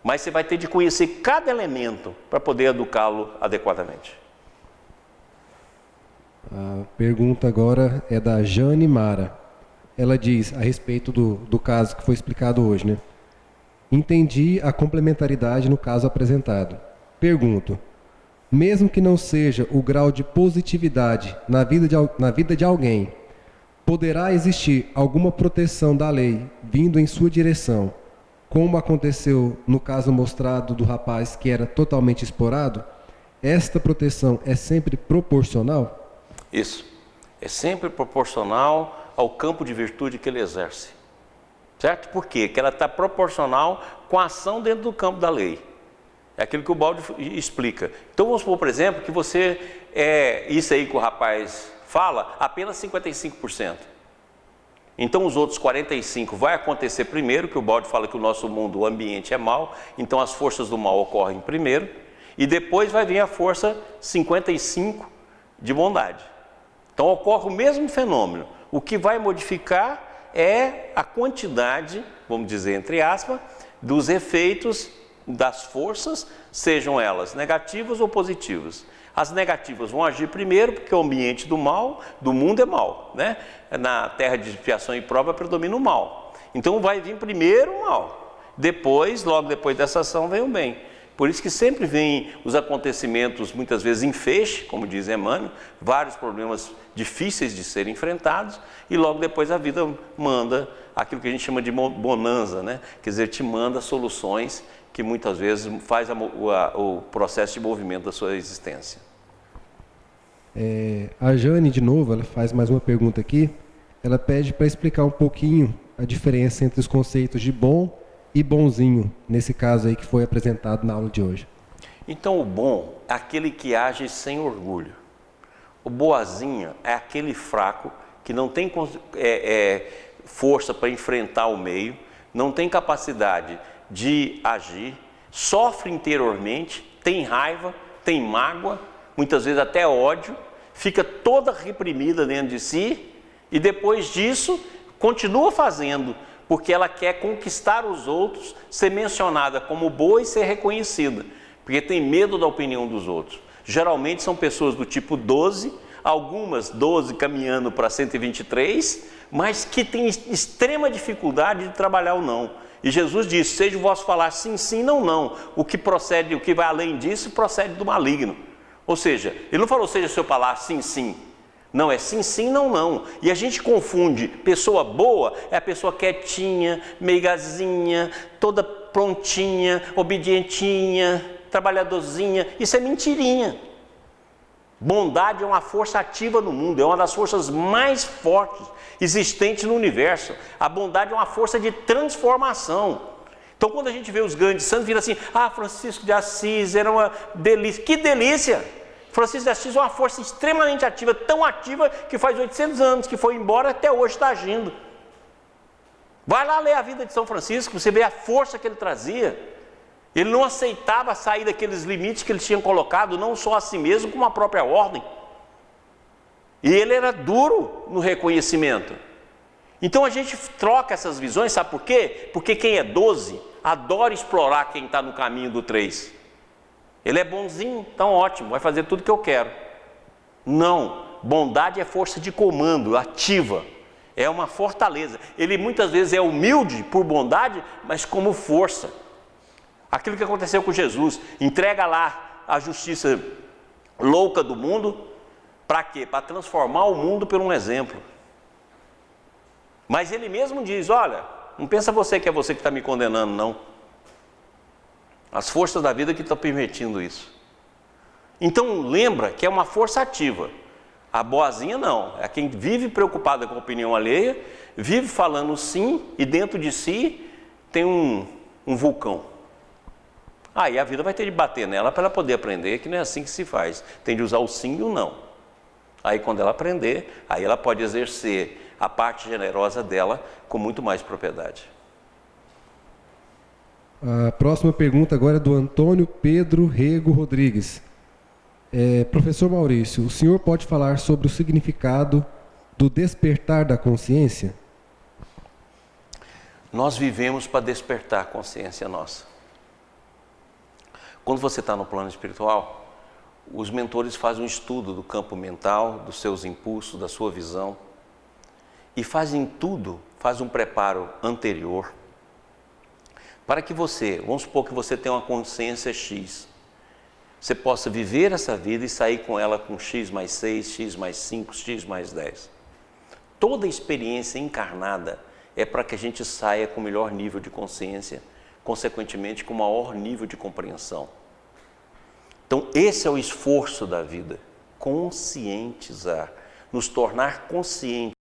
S1: Mas você vai ter de conhecer cada elemento para poder educá-lo adequadamente.
S3: A pergunta agora é da Jane Mara. Ela diz a respeito do caso que foi explicado hoje, né? Entendi a complementaridade no caso apresentado. Pergunto, mesmo que não seja o grau de positividade na vida de alguém, poderá existir alguma proteção da lei vindo em sua direção, como aconteceu no caso mostrado do rapaz que era totalmente explorado? Esta proteção é sempre proporcional?
S1: Isso. É sempre proporcional ao campo de virtude que ele exerce. Certo? Por quê? Porque ela está proporcional com a ação dentro do campo da lei. É aquilo que o Ubaldi explica. Então vamos supor, por exemplo, que você, isso aí que o rapaz fala, apenas 55%. Então os outros 45% vai acontecer primeiro, que o Ubaldi fala que o nosso mundo, o ambiente é mau, então as forças do mal ocorrem primeiro, e depois vai vir a força 55% de bondade. Então ocorre o mesmo fenômeno. O que vai modificar é a quantidade, vamos dizer entre aspas, dos efeitos das forças, sejam elas negativas ou positivas. As negativas vão agir primeiro, porque o ambiente do mal, do mundo é mal, né? Na terra de expiação e prova predomina o mal. Então vai vir primeiro o mal, depois, logo depois dessa ação, vem o bem. Por isso que sempre vem os acontecimentos, muitas vezes em feixe, como diz Emmanuel, vários problemas difíceis de serem enfrentados, e logo depois a vida manda aquilo que a gente chama de bonança, né? Quer dizer, te manda soluções que muitas vezes faz o processo de movimento da sua existência.
S3: A Jane, de novo, ela faz mais uma pergunta aqui. Ela pede para explicar um pouquinho a diferença entre os conceitos de bom e bonzinho, nesse caso aí que foi apresentado na aula de hoje.
S1: Então o bom é aquele que age sem orgulho. O boazinho é aquele fraco que não tem força para enfrentar o meio, não tem capacidade de agir, sofre interiormente, tem raiva, tem mágoa, muitas vezes até ódio, fica toda reprimida dentro de si e depois disso continua fazendo, porque ela quer conquistar os outros, ser mencionada como boa e ser reconhecida, porque tem medo da opinião dos outros. Geralmente são pessoas do tipo 12, algumas 12 caminhando para 123, mas que têm extrema dificuldade de trabalhar o não. E Jesus disse, seja o vosso falar sim, sim, não, não. O que procede, o que vai além disso, procede do maligno. Ou seja, ele não falou, seja o seu falar sim, sim. Não, é sim, sim, não, não. E a gente confunde, pessoa boa é a pessoa quietinha, meigazinha, toda prontinha, obedientinha, trabalhadorzinha. Isso é mentirinha. Bondade é uma força ativa no mundo, é uma das forças mais fortes existentes no universo. A bondade é uma força de transformação. Então, quando a gente vê os grandes santos, vira assim: ah, Francisco de Assis era uma delícia. Que delícia! Francisco de Assis é uma força extremamente ativa, tão ativa que faz 800 anos que foi embora, até hoje está agindo. Vai lá ler a vida de São Francisco, você vê a força que ele trazia. Ele não aceitava sair daqueles limites que ele tinha colocado, não só a si mesmo, como a própria ordem. E ele era duro no reconhecimento. Então a gente troca essas visões, sabe por quê? Porque quem é 12 adora explorar quem está no caminho do 3. Ele é bonzinho, então ótimo, vai fazer tudo que eu quero. Não, bondade é força de comando, ativa. É uma fortaleza. Ele muitas vezes é humilde por bondade, mas como força. Aquilo que aconteceu com Jesus, entrega lá a justiça louca do mundo, para quê? Para transformar o mundo por um exemplo. Mas ele mesmo diz: olha, não pensa você que é você que está me condenando, não. As forças da vida que estão permitindo isso. Então lembra que é uma força ativa. A boazinha não, é quem vive preocupada com a opinião alheia, vive falando sim e dentro de si tem um vulcão. Aí a vida vai ter de bater nela para ela poder aprender que não é assim que se faz. Tem de usar o sim e o não. Aí quando ela aprender, aí ela pode exercer a parte generosa dela com muito mais propriedade.
S3: A próxima pergunta agora é do Antônio Pedro Rego Rodrigues. Professor Maurício, o senhor pode falar sobre o significado do despertar da consciência?
S1: Nós vivemos para despertar a consciência nossa. Quando você está no plano espiritual, os mentores fazem um estudo do campo mental, dos seus impulsos, da sua visão, e fazem um preparo anterior, para que você, vamos supor que você tem uma consciência X, você possa viver essa vida e sair com ela com X mais 6, X mais 5, X mais 10. Toda experiência encarnada é para que a gente saia com o melhor nível de consciência, consequentemente com maior nível de compreensão. Então esse é o esforço da vida, conscientizar, nos tornar conscientes